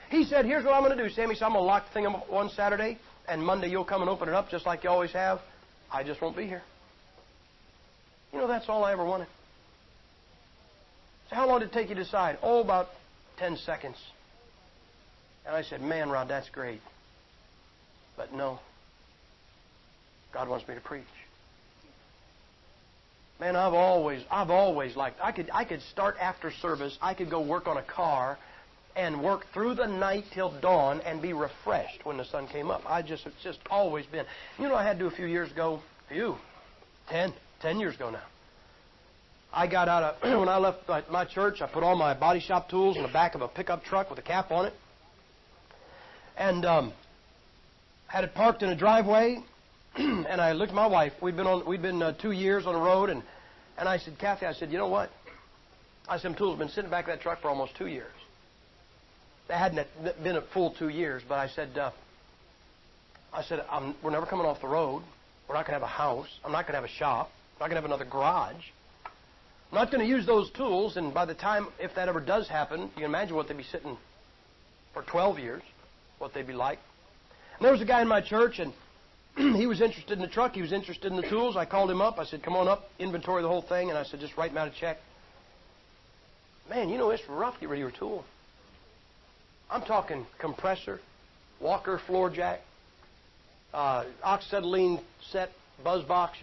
He said, here's what I'm going to do, Sam. He said, I'm going to lock the thing up one Saturday, and Monday you'll come and open it up just like you always have. I just won't be here. You know, that's all I ever wanted. So how long did it take you to decide? Oh, about 10 seconds. And I said, man, Rod, that's great. But no. God wants me to preach. Man, I've always liked, I could start after service, I could go work on a car and work through the night till dawn and be refreshed when the sun came up. It's just always been. You know what I had to do a few years ago? 10 years ago now. I got out of, when I left my church, I put all my body shop tools in the back of a pickup truck with a cap on it. And had it parked in a driveway. And I looked at my wife. We'd been 2 years on the road, and I said, Kathy, I said, you know what? I said, tools have been sitting back of that truck for almost 2 years. They hadn't been a full 2 years, but I said, we're never coming off the road. We're not going to have a house. I'm not going to have a shop. I'm not going to have another garage. I'm not going to use those tools, and by the time, if that ever does happen, you can imagine what they'd be sitting for 12 years, what they'd be like. And there was a guy in my church, and he was interested in the truck. He was interested in the tools. I called him up. I said, come on up, inventory the whole thing. And I said, just write me out a check. Man, you know, it's rough to get rid of your tool. I'm talking compressor, Walker floor jack, oxacetylene set buzz box,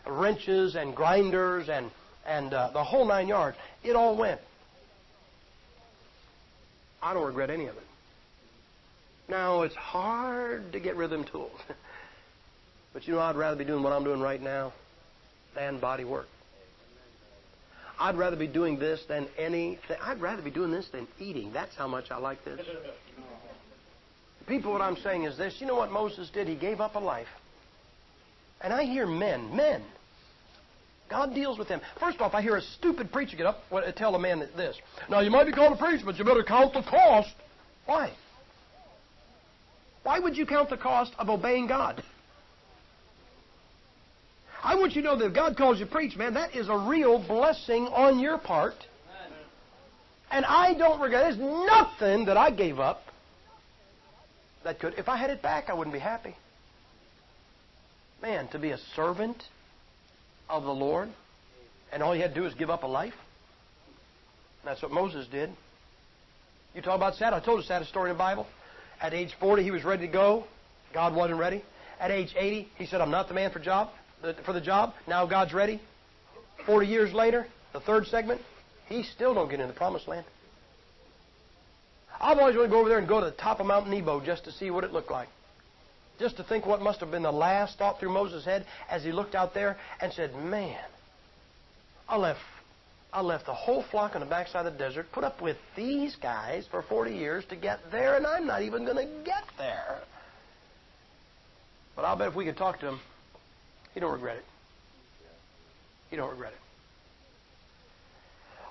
wrenches and grinders and the whole 9 yards. It all went. I don't regret any of it. Now, it's hard to get rid of them tools. But I'd rather be doing what I'm doing right now than body work. I'd rather be doing this than anything. I'd rather be doing this than eating. That's how much I like this. People, what I'm saying is this. You know what Moses did? He gave up a life. And I hear men. God deals with them. First off, I hear a stupid preacher get up and tell a man this. Now, you might be called to preach, but you better count the cost. Why? Why would you count the cost of obeying God? I want you to know that if God calls you to preach, man, that is a real blessing on your part. And I don't regret. There's nothing that I gave up that could. If I had it back, I wouldn't be happy. Man, to be a servant of the Lord, and all you had to do is give up a life. That's what Moses did. You talk about sad. I told a sad story in the Bible. At age 40, he was ready to go. God wasn't ready. At age 80, he said, I'm not the man for the job. Now God's ready. 40 years later, the third segment, he still don't get in the promised land. I've always wanted to go over there and go to the top of Mount Nebo just to see what it looked like. Just to think what must have been the last thought through Moses' head as he looked out there and said, man, I left the whole flock on the backside of the desert, put up with these guys for 40 years to get there, and I'm not even going to get there. But I'll bet if we could talk to him, he don't regret it. He don't regret it.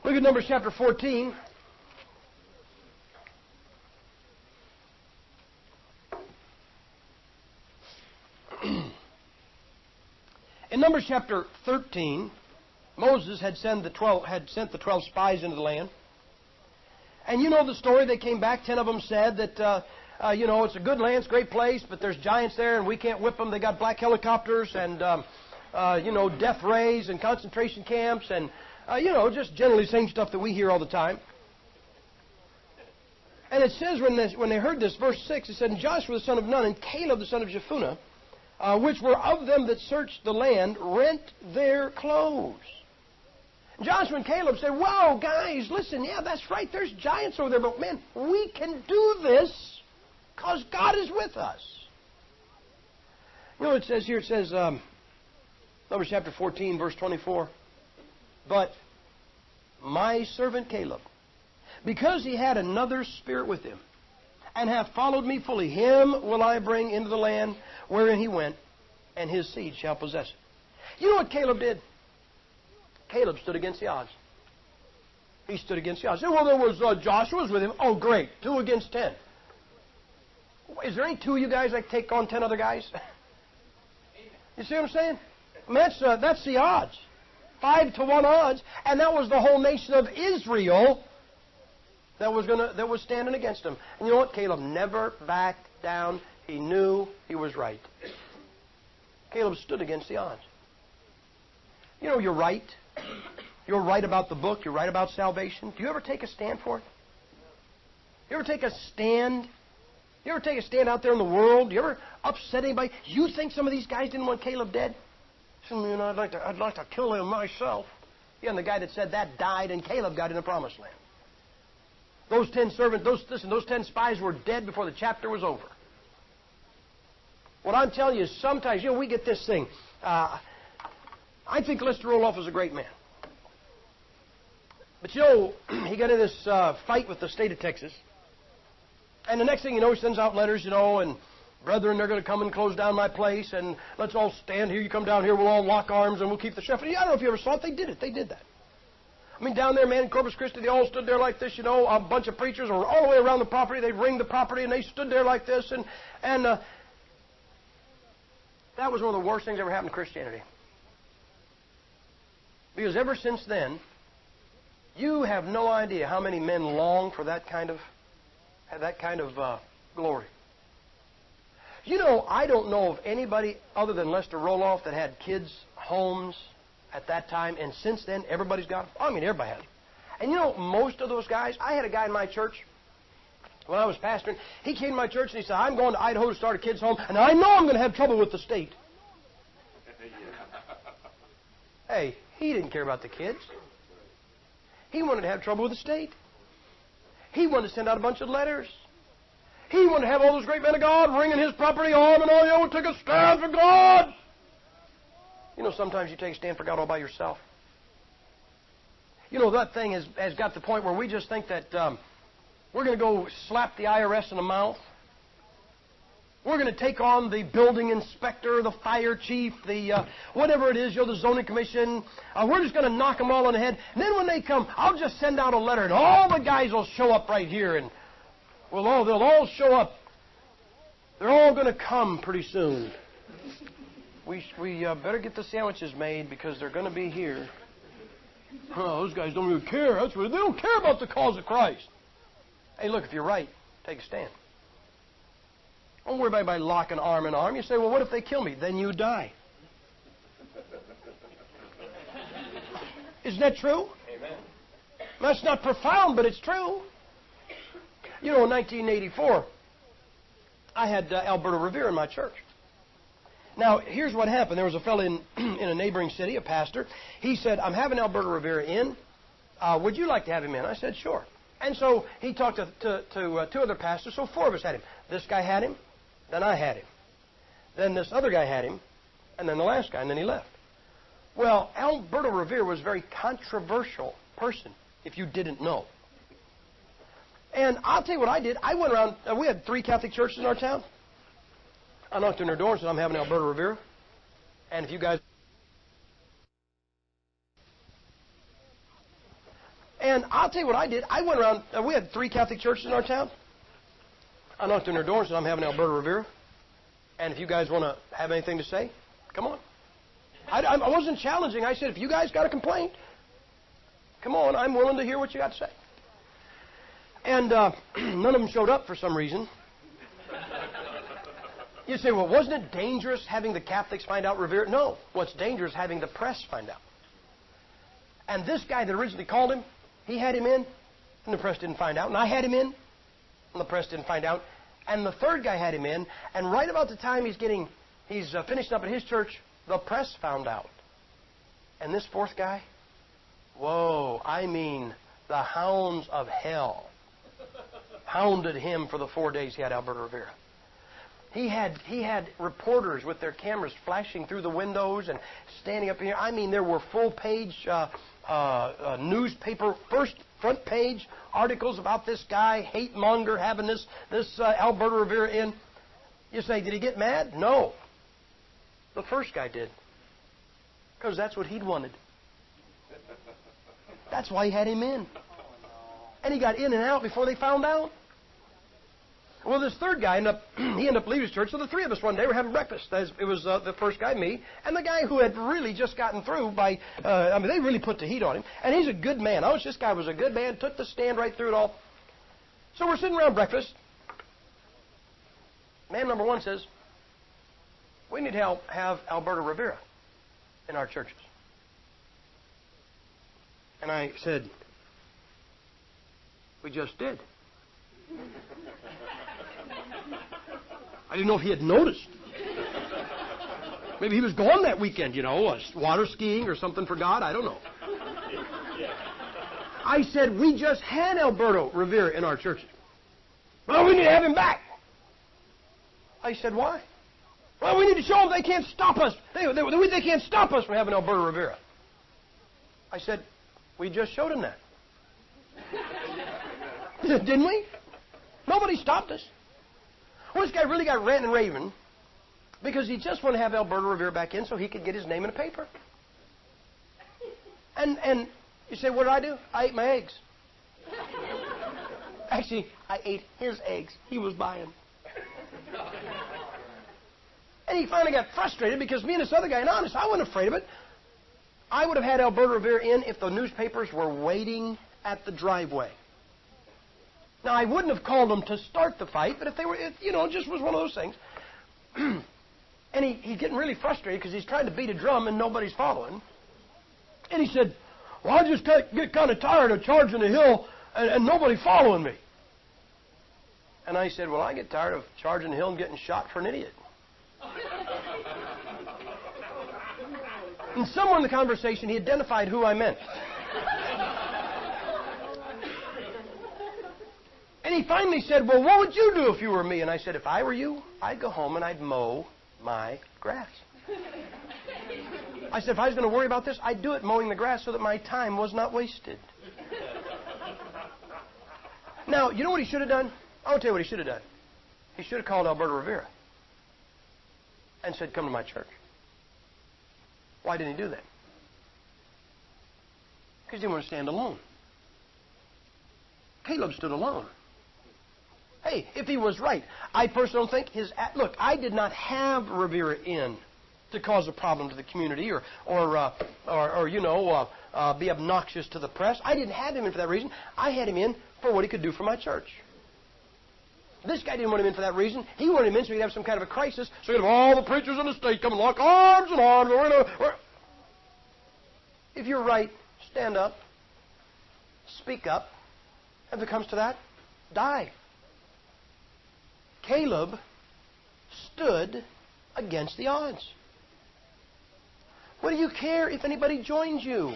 Look at Numbers chapter 14. In Numbers chapter 13, Moses had sent the 12 spies into the land. And you know the story. They came back. 10 of them said that, it's a good land, it's a great place, but there's giants there and we can't whip them. They got black helicopters and, death rays and concentration camps and, just generally the same stuff that we hear all the time. And it says when they heard this, verse 6, it said, and Joshua the son of Nun and Caleb the son of Jephunneh, which were of them that searched the land, rent their clothes. Joshua and Caleb said, whoa, guys, listen, yeah, that's right, there's giants over there, but man, we can do this because God is with us. You know what it says here? It says, Numbers chapter 14, verse 24, but my servant Caleb, because he had another spirit with him, and hath followed me fully, him will I bring into the land wherein he went, and his seed shall possess it. You know what Caleb did? Caleb stood against the odds. He stood against the odds. Well, there was Joshua was with him. Oh, great. 2 against 10. Is there any 2 of you guys that take on 10 other guys? You see what I'm saying? I mean, that's the odds. 5 to 1 odds. And that was the whole nation of Israel that was standing against him. And you know what? Caleb never backed down. He knew he was right. Caleb stood against the odds. You know, you're right. You're right about the book. You're right about salvation. Do you ever take a stand for it? You ever take a stand? You ever take a stand out there in the world? Do you ever upset anybody? You think some of these guys didn't want Caleb dead? I'd like to kill him myself. Yeah, and the guy that said that died, and Caleb got in the promised land. Those 10 servants, those 10 spies were dead before the chapter was over. What I'm telling you is sometimes, we get this thing. I think Lester Roloff was a great man. But he got in this fight with the state of Texas. And the next thing you know, he sends out letters, and brethren, they're going to come and close down my place, and let's all stand here. You come down here, we'll all lock arms, and we'll keep the chef. And I don't know if you ever saw it. They did it. They did that. I mean, down there, man, in Corpus Christi, they all stood there like this, a bunch of preachers were all the way around the property. They'd ring the property, and they stood there like this. And that was one of the worst things that ever happened to Christianity. Because ever since then, you have no idea how many men long for that kind of glory. I don't know of anybody other than Lester Roloff that had kids' homes at that time, and since then, everybody's got them. I mean, everybody has them. And most of those guys, I had a guy in my church when I was pastoring. He came to my church and he said, I'm going to Idaho to start a kids' home, and I know I'm going to have trouble with the state. Hey, he didn't care about the kids. He wanted to have trouble with the state. He wanted to send out a bunch of letters. He wanted to have all those great men of God ringing his property home and all, take a stand for God. Sometimes you take a stand for God all by yourself. That thing has got to the point where we just think that we're going to go slap the IRS in the mouth. We're going to take on the building inspector, the fire chief, the whatever it is, the zoning commission. We're just going to knock them all on the head. And then when they come, I'll just send out a letter, and all the guys will show up right here, and they'll all show up. They're all going to come pretty soon. We better get the sandwiches made because they're going to be here. Oh, those guys don't even care. That's what, they don't care about the cause of Christ. Hey, look, if you're right, take a stand. Don't worry about anybody locking arm in arm. You say, well, what if they kill me? Then you die. Isn't that true? Amen. That's not profound, but it's true. You know, in 1984, I had Alberto Rivera in my church. Now, here's what happened. There was a fellow in a neighboring city, a pastor. He said, I'm having Alberto Rivera in. Would you like to have him in? I said, sure. And so he talked to two other pastors, so four of us had him. This guy had him, then I had him. Then this other guy had him, and then the last guy, and then he left. Well, Alberto Rivera was a very controversial person, if you didn't know. And I'll tell you what I did. I went around, we had 3 Catholic churches in our town. I knocked on their door and said, I'm having Alberto Rivera. And if you guys... And I'll tell you what I did. I went around, we had 3 Catholic churches in our town. I knocked on their door and said, I'm having Alberto Rivera. And if you guys want to have anything to say, come on. I wasn't challenging. I said, if you guys got a complaint, come on, I'm willing to hear what you got to say. And none of them showed up for some reason. You say, well, wasn't it dangerous having the Catholics find out Rivera? No. What's dangerous is having the press find out. And this guy that originally called him, he had him in, and the press didn't find out. And I had him in, and the press didn't find out. And the third guy had him in, and right about the time he's finishing up at his church, the press found out. And this fourth guy, whoa, I mean, the hounds of hell hounded him for the 4 days he had Alberto Rivera. He had reporters with their cameras flashing through the windows and standing up here. I mean, there were full-page newspaper, front page articles about this guy, hate monger, having this Alberto Rivera in. You say, did he get mad? No. The first guy did. Because that's what he'd wanted. That's why he had him in. And he got in and out before they found out. Well, this third guy ended up leaving his church. So the 3 of us one day were having breakfast. It was the first guy, me, and the guy who had really just gotten through by, they really put the heat on him. And he's a good man. This guy was a good man, took the stand right through it all. So we're sitting around breakfast. Man number 1 says, we need to have Alberto Rivera in our churches. And I said, we just did. I didn't know if he had noticed. Maybe he was gone that weekend, water skiing or something for God. I don't know. I said, we just had Alberto Rivera in our churches. Well, we need to have him back. I said, why? Well, we need to show them they can't stop us. They can't stop us from having Alberto Rivera. I said, we just showed him that. Didn't we? Nobody stopped us. Well, this guy really got ranting and raving because he just wanted to have Alberto Rivera back in so he could get his name in a paper. And you say, what did I do? I ate my eggs. Actually, I ate his eggs. He was buying. And he finally got frustrated because me and this other guy, and honest, I wasn't afraid of it. I would have had Alberto Rivera in if the newspapers were waiting at the driveway. Now, I wouldn't have called them to start the fight, but if they were, it just was one of those things. And he's getting really frustrated because he's trying to beat a drum and nobody's following. And he said, well, I just get kind of tired of charging the hill and nobody following me. And I said, well, I get tired of charging the hill and getting shot for an idiot. And somewhere in the conversation, he identified who I meant. And he finally said, well, what would you do if you were me? And I said, if I were you, I'd go home and I'd mow my grass. I said, if I was going to worry about this, I'd do it mowing the grass so that my time was not wasted. Now, you know what he should have done? I'll tell you what he should have done. He should have called Alberto Rivera and said, come to my church. Why didn't he do that? Because he didn't want to stand alone. Caleb stood alone. Hey, if he was right, I personally don't think look, I did not have Rivera in to cause a problem to the community or be obnoxious to the press. I didn't have him in for that reason. I had him in for what he could do for my church. This guy didn't want him in for that reason. He wanted him in so he'd have some kind of a crisis, so he'd have all the preachers in the state come and lock arms and arms. If you're right, stand up, speak up. If it comes to that, die. Caleb stood against the odds. What do you care if anybody joins you?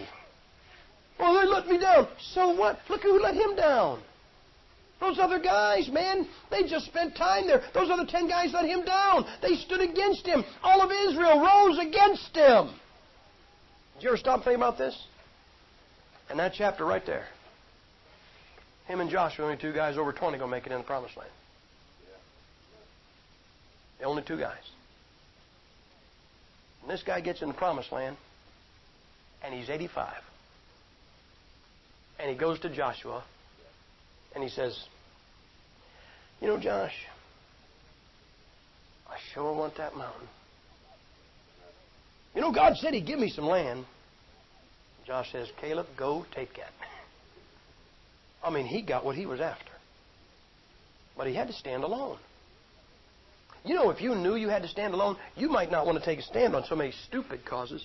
Well, they let me down. So what? Look who let him down. Those other guys, man, they just spent time there. Those other 10 guys let him down. They stood against him. All of Israel rose against him. Did you ever stop and think about this? In that chapter right there, him and Joshua, only 2 guys over 20 going to make it in the Promised Land. The only 2 guys. And this guy gets in the Promised Land, and he's 85. And he goes to Joshua, and he says, you know, Josh, I sure want that mountain. You know, God said He'd give me some land. Josh says, Caleb, go take it. I mean, he got what he was after. But he had to stand alone. You know, if you knew you had to stand alone, you might not want to take a stand on so many stupid causes.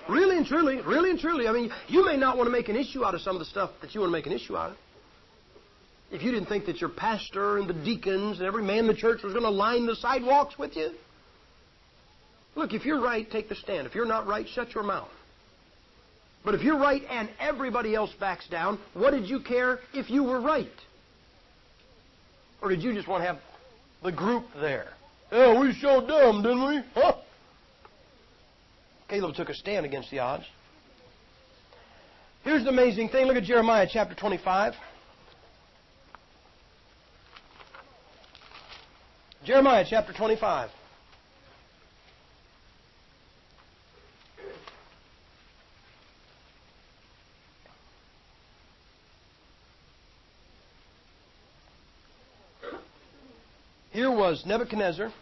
Really and truly. I mean, you may not want to make an issue out of some of the stuff that you want to make an issue out of. If you didn't think that your pastor and the deacons and every man in the church was going to line the sidewalks with you. Look, if you're right, take the stand. If you're not right, shut your mouth. But if you're right and everybody else backs down, what did you care if you were right? Or did you just want to have the group there? Yeah, we showed them, didn't we? Huh? Caleb took a stand against the odds. Here's the amazing thing. Look at Jeremiah chapter 25. Jeremiah chapter 25. Here was Nebuchadnezzar,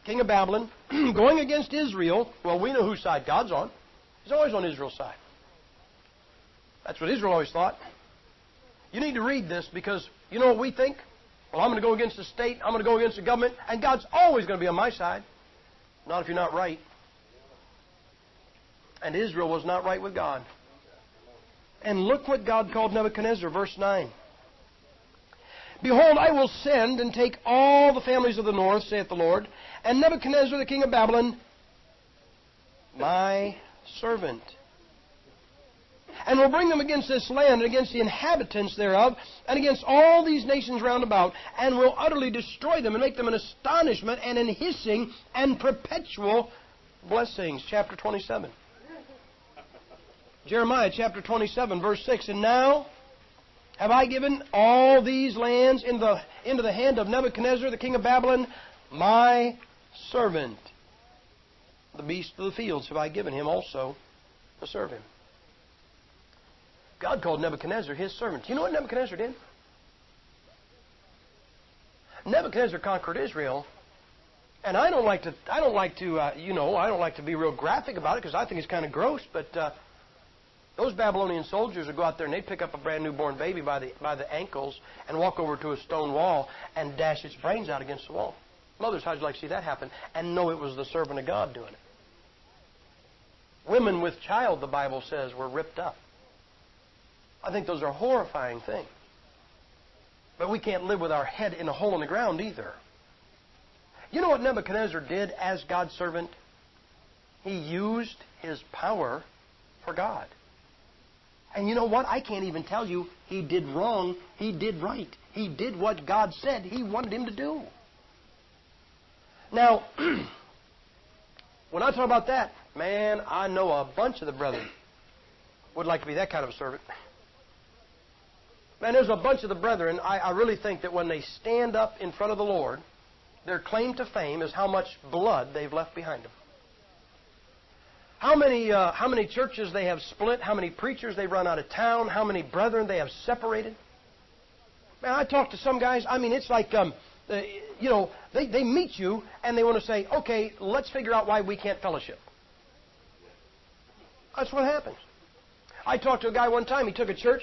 king of Babylon, going against Israel. Well, we know whose side God's on. He's always on Israel's side. That's what Israel always thought. You need to read this because you know what we think? Well, I'm going to go against the state. I'm going to go against the government. And God's always going to be on my side. Not if you're not right. And Israel was not right with God. And look what God called Nebuchadnezzar, verse 9. Behold, I will send and take all the families of the north, saith the Lord, and Nebuchadnezzar the king of Babylon, my servant. And will bring them against this land, and against the inhabitants thereof, and against all these nations round about, and will utterly destroy them, and make them an astonishment, and an hissing, and perpetual blessings. Chapter 27. Jeremiah chapter 27, verse 6. And now have I given all these lands into the hand of Nebuchadnezzar, the king of Babylon, my servant. The beasts of the fields have I given him also to serve him. God called Nebuchadnezzar his servant. Do you know what Nebuchadnezzar did? Nebuchadnezzar conquered Israel, and I don't like to be real graphic about it because I think it's kind of gross, but those Babylonian soldiers would go out there and they'd pick up a brand newborn baby by the ankles and walk over to a stone wall and dash its brains out against the wall. Mothers, how'd you like to see that happen? And know it was the servant of God doing it. Women with child, the Bible says, were ripped up. I think those are horrifying things. But we can't live with our head in a hole in the ground either. You know what Nebuchadnezzar did as God's servant? He used his power for God. And you know what? I can't even tell you he did wrong. He did right. He did what God said He wanted him to do. Now, when I talk about that, man, I know a bunch of the brethren would like to be that kind of a servant. Man, there's a bunch of the brethren, I really think that when they stand up in front of the Lord, their claim to fame is how much blood they've left behind them. How many churches they have split, how many preachers they've run out of town, how many brethren they have separated. Man, I talk to some guys, I mean, it's like, they meet you and they want to say, okay, let's figure out why we can't fellowship. That's what happens. I talked to a guy one time. He took a church,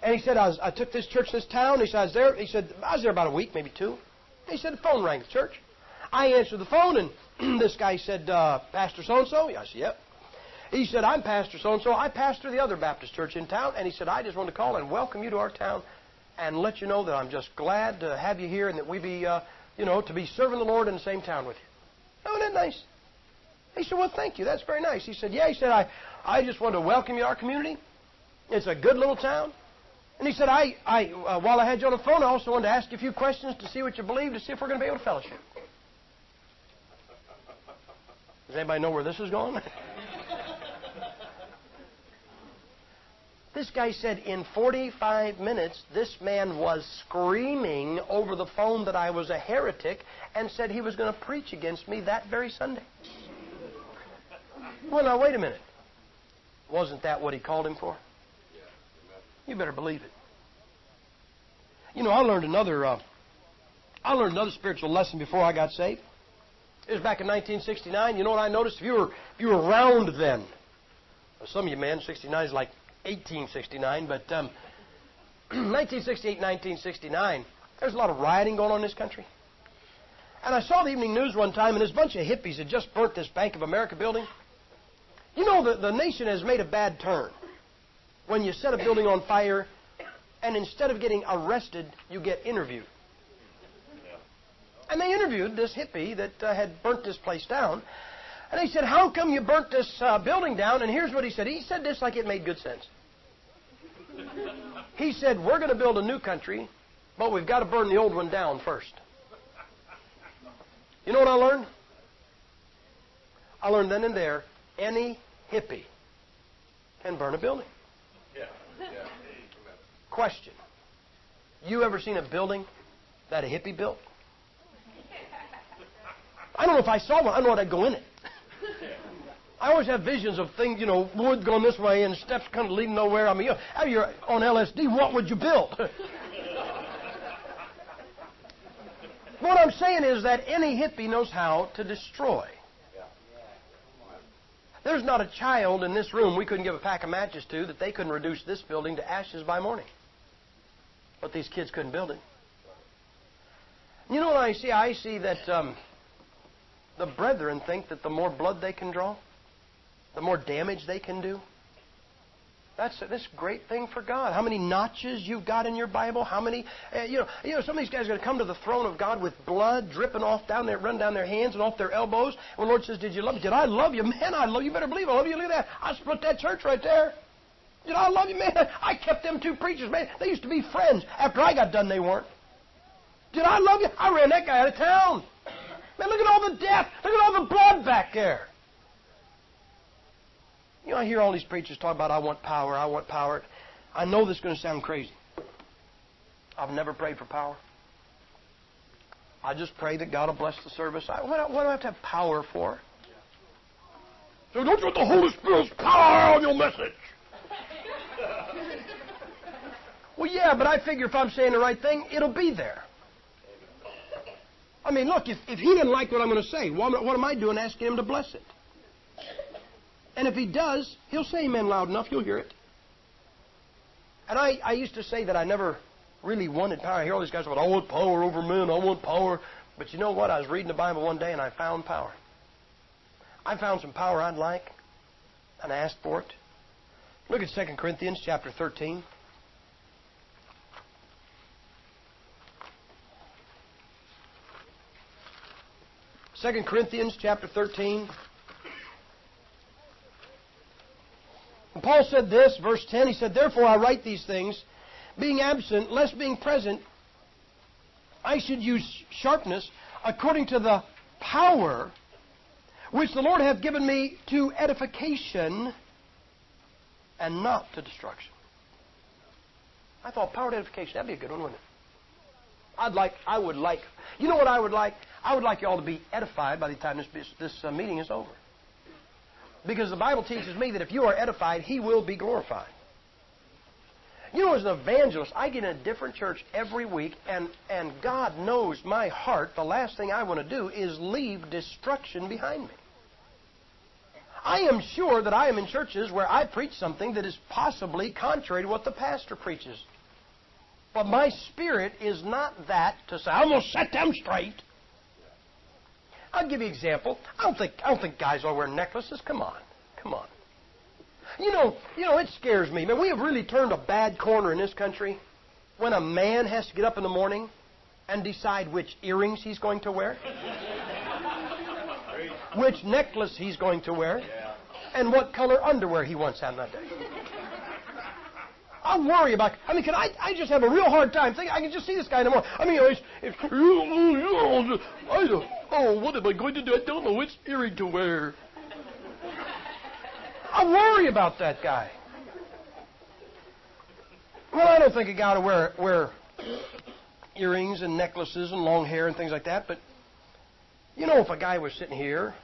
and he said, I took this church, this town. He said, I was there about a week, maybe two. He said, the phone rang at the church. I answered the phone, and this guy said, Pastor so-and-so? I said, yep. He said, I'm Pastor so-and-so. I pastor the other Baptist church in town. And he said, I just want to call and welcome you to our town and let you know that I'm just glad to have you here and that we be, to be serving the Lord in the same town with you. Oh, isn't that nice? He said, well, thank you. That's very nice. He said, yeah. He said, I just want to welcome you to our community. It's a good little town. And he said, while I had you on the phone, I also wanted to ask you a few questions to see what you believe, to see if we're going to be able to fellowship. Does anybody know where this is going? This guy said in 45 minutes, this man was screaming over the phone that I was a heretic and said he was going to preach against me that very Sunday. Well, now, wait a minute. Wasn't that what he called him for? You better believe it. You know, I learned another spiritual lesson before I got saved. It was back in 1969. You know what I noticed? If you were around then, some of you men, 69 is like 1869, but 1968, 1969, there's a lot of rioting going on in this country. And I saw the evening news one time, and this bunch of hippies had just burnt this Bank of America building. You know, the nation has made a bad turn. When you set a building on fire, and instead of getting arrested, you get interviewed. And they interviewed this hippie that had burnt this place down. And they said, how come you burnt this building down? And here's what he said. He said this like it made good sense. He said, we're going to build a new country, but we've got to burn the old one down first. You know what I learned? I learned then and there, any hippie can burn a building. Yeah. Question. You ever seen a building that a hippie built? I don't know if I saw one. I know I'd go in it. I always have visions of things, wood going this way and steps kind of leading nowhere. I mean, if you're on LSD, what would you build? What I'm saying is that any hippie knows how to destroy. There's not a child in this room we couldn't give a pack of matches to that they couldn't reduce this building to ashes by morning. But these kids couldn't build it. You know what I see? I see that the brethren think that the more blood they can draw, the more damage they can do. That's this great thing for God. How many notches you've got in your Bible? How many? Some of these guys are going to come to the throne of God with blood dripping off down there, run down their hands and off their elbows. And the Lord says, "Did you love me? Did I love you, man? I love you. Better believe I love you. Look at that. I split that church right there. Did I love you, man? I kept them two preachers, man. They used to be friends. After I got done, they weren't. Did I love you? I ran that guy out of town. Man, look at all the death. Look at all the blood back there." I hear all these preachers talk about, I want power, I want power. I know this is going to sound crazy. I've never prayed for power. I just pray that God will bless the service. What do I have to have power for? So don't you want the Holy Spirit's power on your message? Well, yeah, but I figure if I'm saying the right thing, it'll be there. I mean, look, if he didn't like what I'm going to say, what am I doing asking him to bless it? And if he does, he'll say amen loud enough, you'll hear it. And I used to say that I never really wanted power. I hear all these guys about, I want power over men, I want power. But you know what? I was reading the Bible one day and I found power. I found some power I'd like, and I asked for it. Look at 2 Corinthians chapter 13. Second Corinthians chapter 13. And Paul said this, verse 10, he said, "Therefore I write these things, being absent, lest being present, I should use sharpness according to the power which the Lord hath given me to edification and not to destruction." I thought power to edification, that'd be a good one, wouldn't it? I would like, you know what I would like? I would like you all to be edified by the time this meeting is over. Because the Bible teaches me that if you are edified, He will be glorified. You know, as an evangelist, I get in a different church every week, and God knows my heart. The last thing I want to do is leave destruction behind me. I am sure that I am in churches where I preach something that is possibly contrary to what the pastor preaches. But my spirit is not that to say, I'm going to set them straight. I'll give you an example. I don't think guys all wear necklaces. Come on. You know, it scares me. Man, we have really turned a bad corner in this country when a man has to get up in the morning and decide which earrings he's going to wear, which necklace he's going to wear, and what color underwear he wants on that day. I worry about. I just have a real hard time thinking. I can just see this guy in the morning. What am I going to do? I don't know which earring to wear. I worry about that guy. Well, I don't think a guy ought to wear earrings and necklaces and long hair and things like that. But if a guy was sitting here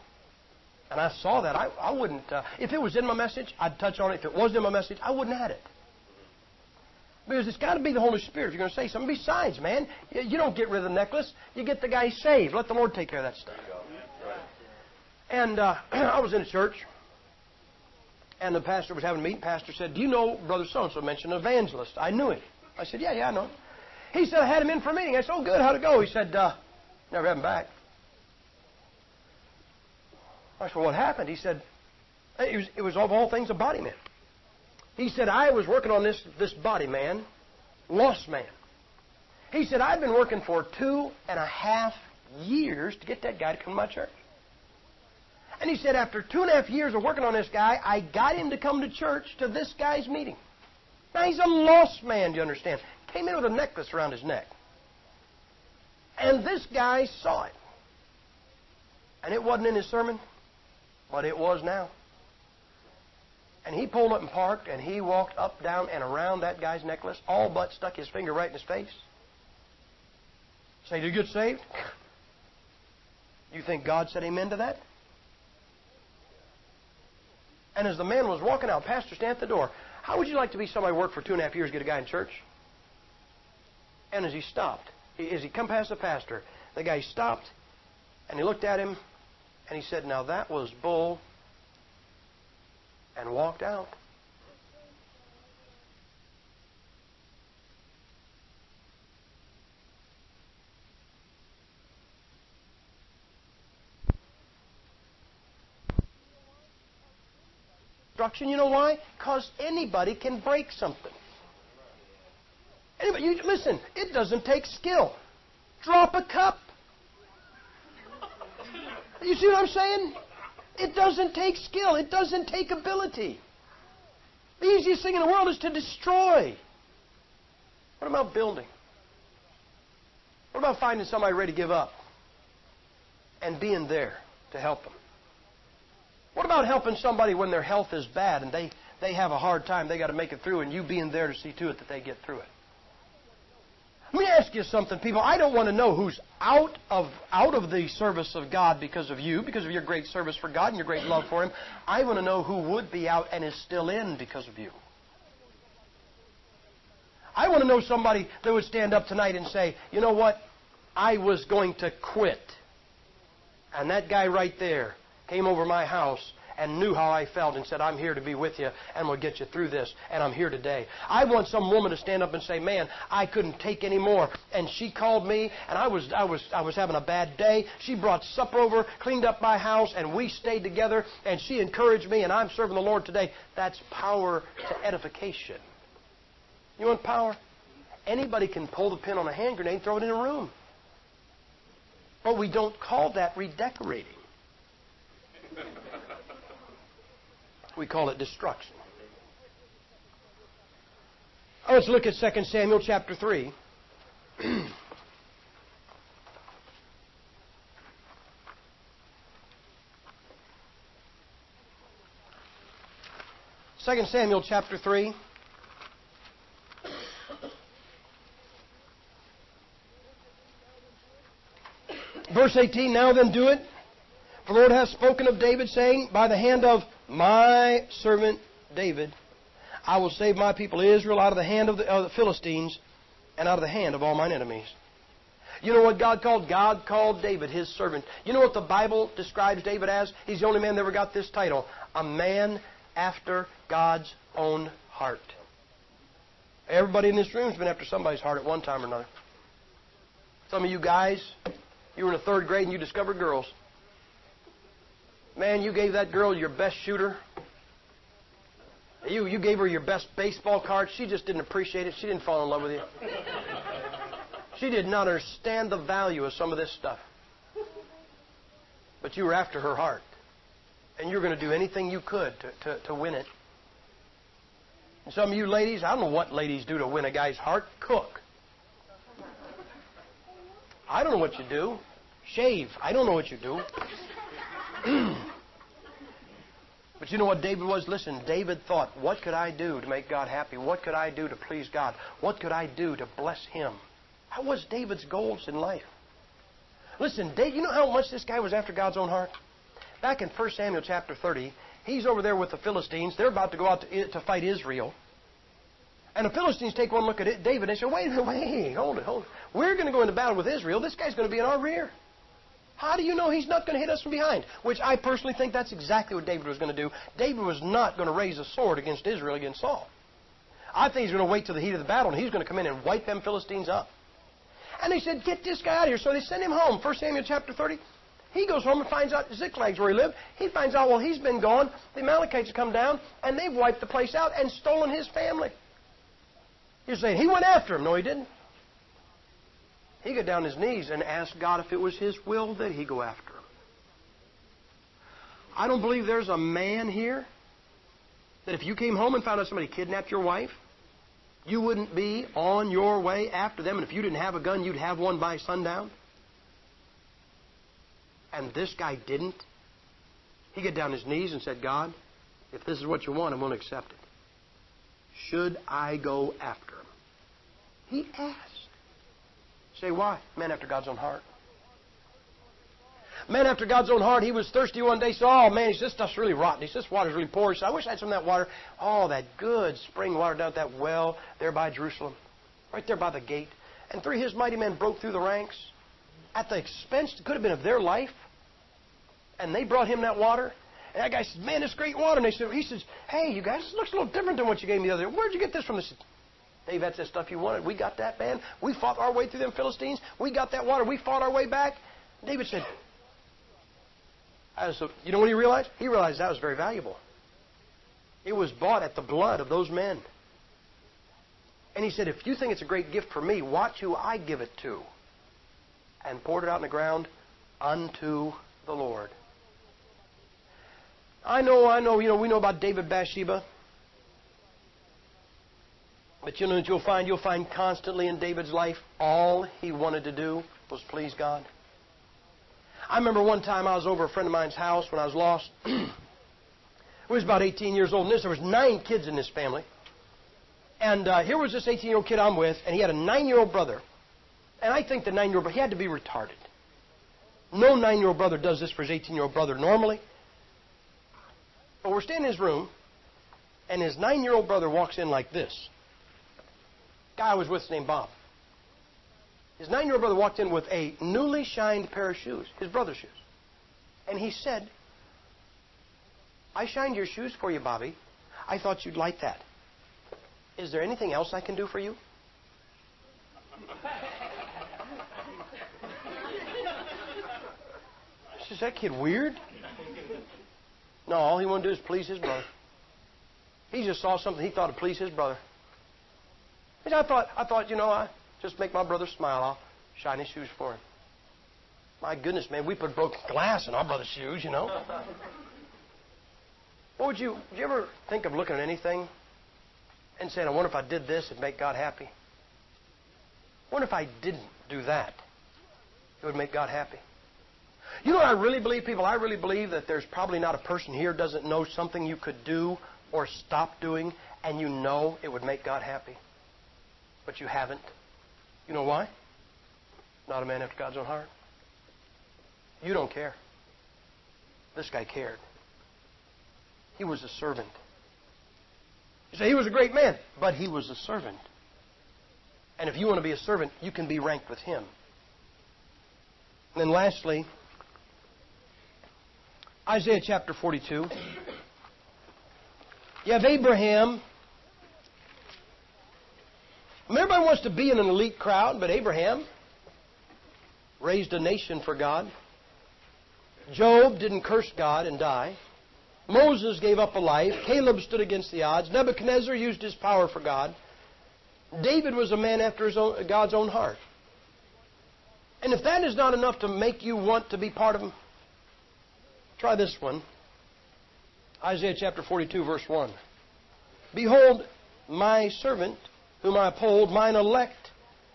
and I saw that, I wouldn't. If it was in my message, I'd touch on it. If it wasn't in my message, I wouldn't add it. Because it's got to be the Holy Spirit if you're going to say something. Besides, man, you don't get rid of the necklace. You get the guy saved. Let the Lord take care of that stuff. And I was in a church, and the pastor was having a meeting. The pastor said, do you know Brother So-and-so mentioned an evangelist? I knew him. I said, yeah, I know him. He said, I had him in for a meeting. I said, oh, good, how'd it go? He said, never had him back. I said, well, what happened? He said, it was of all things a body man. He said, I was working on this body man, lost man. He said, I've been working for 2.5 years to get that guy to come to my church. And he said, after 2.5 years of working on this guy, I got him to come to church to this guy's meeting. Now, he's a lost man, do you understand? Came in with a necklace around his neck. And this guy saw it. And it wasn't in his sermon, but it was now. And he pulled up and parked, and he walked up, down, and around that guy's necklace, all but stuck his finger right in his face. Say, did you get saved? You think God said amen to that? And as the man was walking out, pastor stand at the door. How would you like to be somebody who worked for 2.5 years, get a guy in church? And as he stopped, as he come past the pastor, the guy stopped, and he looked at him, and he said, now that was bull, and walked out. Destruction, you know why? Because anybody can break something. Anybody, listen, it doesn't take skill. Drop a cup. You see what I'm saying? It doesn't take skill. It doesn't take ability. The easiest thing in the world is to destroy. What about building? What about finding somebody ready to give up and being there to help them? What about helping somebody when their health is bad and they have a hard time, they got to make it through, and you being there to see to it that they get through it? Let me ask you something, people. I don't want to know who's out of the service of God because of you, because of your great service for God and your great love for Him. I want to know who would be out and is still in because of you. I want to know somebody that would stand up tonight and say, you know what? I was going to quit. And that guy right there came over my house and knew how I felt and said, I'm here to be with you and we'll get you through this, and I'm here today. I want some woman to stand up and say, man, I couldn't take any more. And she called me, and I was having a bad day. She brought supper over, cleaned up my house, and we stayed together, and she encouraged me, and I'm serving the Lord today. That's power to edification. You want power? Anybody can pull the pin on a hand grenade and throw it in a room. But we don't call that redecorating. We call it destruction. Let's look at 2 Samuel chapter 3. 2 Samuel chapter 3. Verse 18, now then do it. For the Lord hath spoken of David, saying, by the hand of my servant David, I will save my people Israel out of the hand of the Philistines and out of the hand of all mine enemies. You know what God called? God called David His servant. You know what the Bible describes David as? He's the only man that ever got this title. A man after God's own heart. Everybody in this room has been after somebody's heart at one time or another. Some of you guys, you were in the 3rd grade and you discovered girls. Man, you gave that girl your best shooter. You gave her your best baseball card. She just didn't appreciate it. She didn't fall in love with you. She did not understand the value of some of this stuff. But you were after her heart. And you were going to do anything you could to win it. And some of you ladies, I don't know what ladies do to win a guy's heart. Cook. I don't know what you do. Shave. I don't know what you do. But you know what David was? Listen, David thought, what could I do to make God happy? What could I do to please God? What could I do to bless Him? That was David's goals in life. Listen, you know how much this guy was after God's own heart? Back in 1 Samuel chapter 30, he's over there with the Philistines. They're about to go out to fight Israel. And the Philistines take one look at David and they say, wait a minute, hold it. We're going to go into battle with Israel. This guy's going to be in our rear. How do you know he's not going to hit us from behind? Which I personally think that's exactly what David was going to do. David was not going to raise a sword against Israel, against Saul. I think he's going to wait till the heat of the battle, and he's going to come in and wipe them Philistines up. And they said, get this guy out of here. So they send him home. 1 Samuel chapter 30. He goes home and finds out Ziklag's where he lived. He finds out, well, he's been gone. The Amalekites have come down, and they've wiped the place out and stolen his family. You're saying, he went after him. No, he didn't. He got down on his knees and asked God if it was His will that he go after him. I don't believe there's a man here that if you came home and found out somebody kidnapped your wife, you wouldn't be on your way after them. And if you didn't have a gun, you'd have one by sundown. And this guy didn't. He got down on his knees and said, God, if this is what you want, I'm going to accept it. Should I go after him? He asked. Say, why? Man after God's own heart. Man after God's own heart, he was thirsty one day. He said, oh, man, this stuff's really rotten. He said, this water's really poor. He said, I wish I had some of that water. Oh, that good spring water down at that well there by Jerusalem. Right there by the gate. And 3 of his mighty men broke through the ranks at the expense, it could have been of their life. And they brought him that water. And that guy said, man, this great water. And he says, hey, you guys, this looks a little different than what you gave me the other day. Where'd you get this from? They said, Dave, that's that stuff you wanted. We got that, man. We fought our way through them Philistines. We got that water. We fought our way back. David said, you know what he realized? He realized that was very valuable. It was bought at the blood of those men. And he said, if you think it's a great gift for me, watch who I give it to. And poured it out on the ground unto the Lord. I know, we know about David Bathsheba. But you know what you'll find constantly in David's life, all he wanted to do was please God. I remember one time I was over a friend of mine's house when I was lost. I was about 18 years old. And there was 9 kids in this family. And here was this 18-year-old kid I'm with, and he had a 9-year-old brother. And I think the 9-year-old brother, he had to be retarded. No 9-year-old brother does this for his 18-year-old brother normally. But we're standing in his room, and his 9-year-old brother walks in like this. Guy I was with named Bob. His 9-year-old brother walked in with a newly shined pair of shoes, his brother's shoes. And he said, I shined your shoes for you, Bobby. I thought you'd like that. Is there anything else I can do for you? Is that kid weird? No, all he wanted to do is please his brother. He just saw something he thought would please his brother. I thought, I just make my brother smile. I'll shine his shoes for him. My goodness, man, we put broken glass in our brother's shoes, Would you ever think of looking at anything and saying, I wonder if I did this, it'd make God happy? I wonder if I didn't do that, it would make God happy. You know what I really believe, people? I really believe that there's probably not a person here who doesn't know something you could do or stop doing, and you know it would make God happy. But you haven't. You know why? Not a man after God's own heart. You don't care. This guy cared. He was a servant. You say he was a great man, but he was a servant. And if you want to be a servant, you can be ranked with him. And then lastly, Isaiah chapter 42. You have Abraham. Everybody wants to be in an elite crowd, but Abraham raised a nation for God. Job didn't curse God and die. Moses gave up a life. Caleb stood against the odds. Nebuchadnezzar used his power for God. David was a man after God's own heart. And if that is not enough to make you want to be part of him, try this one. Isaiah chapter 42, verse 1. Behold, my servant, whom I uphold, mine elect,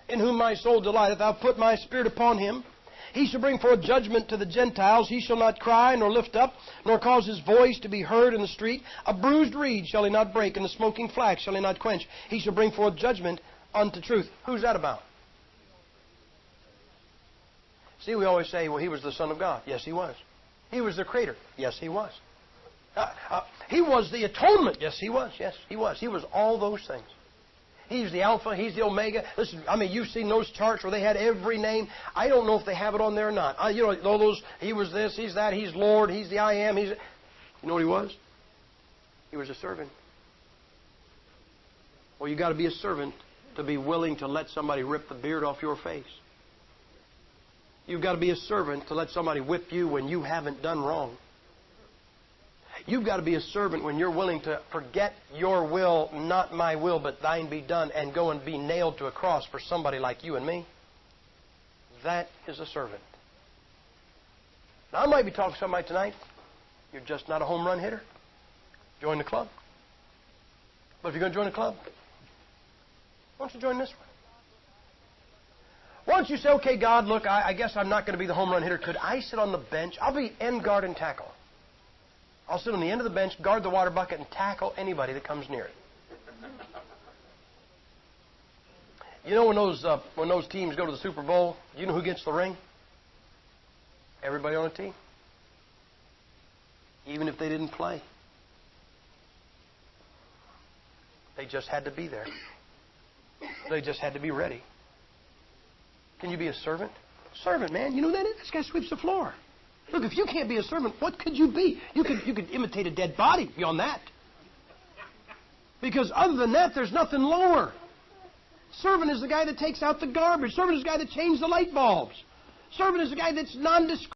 in whom my soul delighteth. I've put my spirit upon him. He shall bring forth judgment to the Gentiles. He shall not cry, nor lift up, nor cause his voice to be heard in the street. A bruised reed shall he not break, and the smoking flax shall he not quench. He shall bring forth judgment unto truth. Who's that about? See, we always say, well, he was the Son of God. Yes, he was. He was the Creator. Yes, he was. He was the atonement. Yes, he was. Yes, he was. He was all those things. He's the Alpha. He's the Omega. Listen, I mean, you've seen those charts where they had every name. I don't know if they have it on there or not. You know, all those, he was this, he's that, he's Lord, he's the I am. You know what he was? He was a servant. Well, you've got to be a servant to be willing to let somebody rip the beard off your face. You've got to be a servant to let somebody whip you when you haven't done wrong. You've got to be a servant when you're willing to forget your will, not my will, but thine be done, and go and be nailed to a cross for somebody like you and me. That is a servant. Now, I might be talking to somebody tonight. You're just not a home run hitter. Join the club. But if you're going to join the club, why don't you join this one? Why don't you say, okay, God, look, I guess I'm not going to be the home run hitter. Could I sit on the bench? I'll be end guard and tackle. I'll sit on the end of the bench, guard the water bucket, and tackle anybody that comes near it. You know when those teams go to the Super Bowl, you know who gets the ring? Everybody on the team. Even if they didn't play. They just had to be there. They just had to be ready. Can you be a servant? Servant, man. You know that? This guy sweeps the floor. Look, if you can't be a servant, what could you be? You could imitate a dead body beyond that. Because other than that, there's nothing lower. Servant is the guy that takes out the garbage. Servant is the guy that changes the light bulbs. Servant is the guy that's nondescript.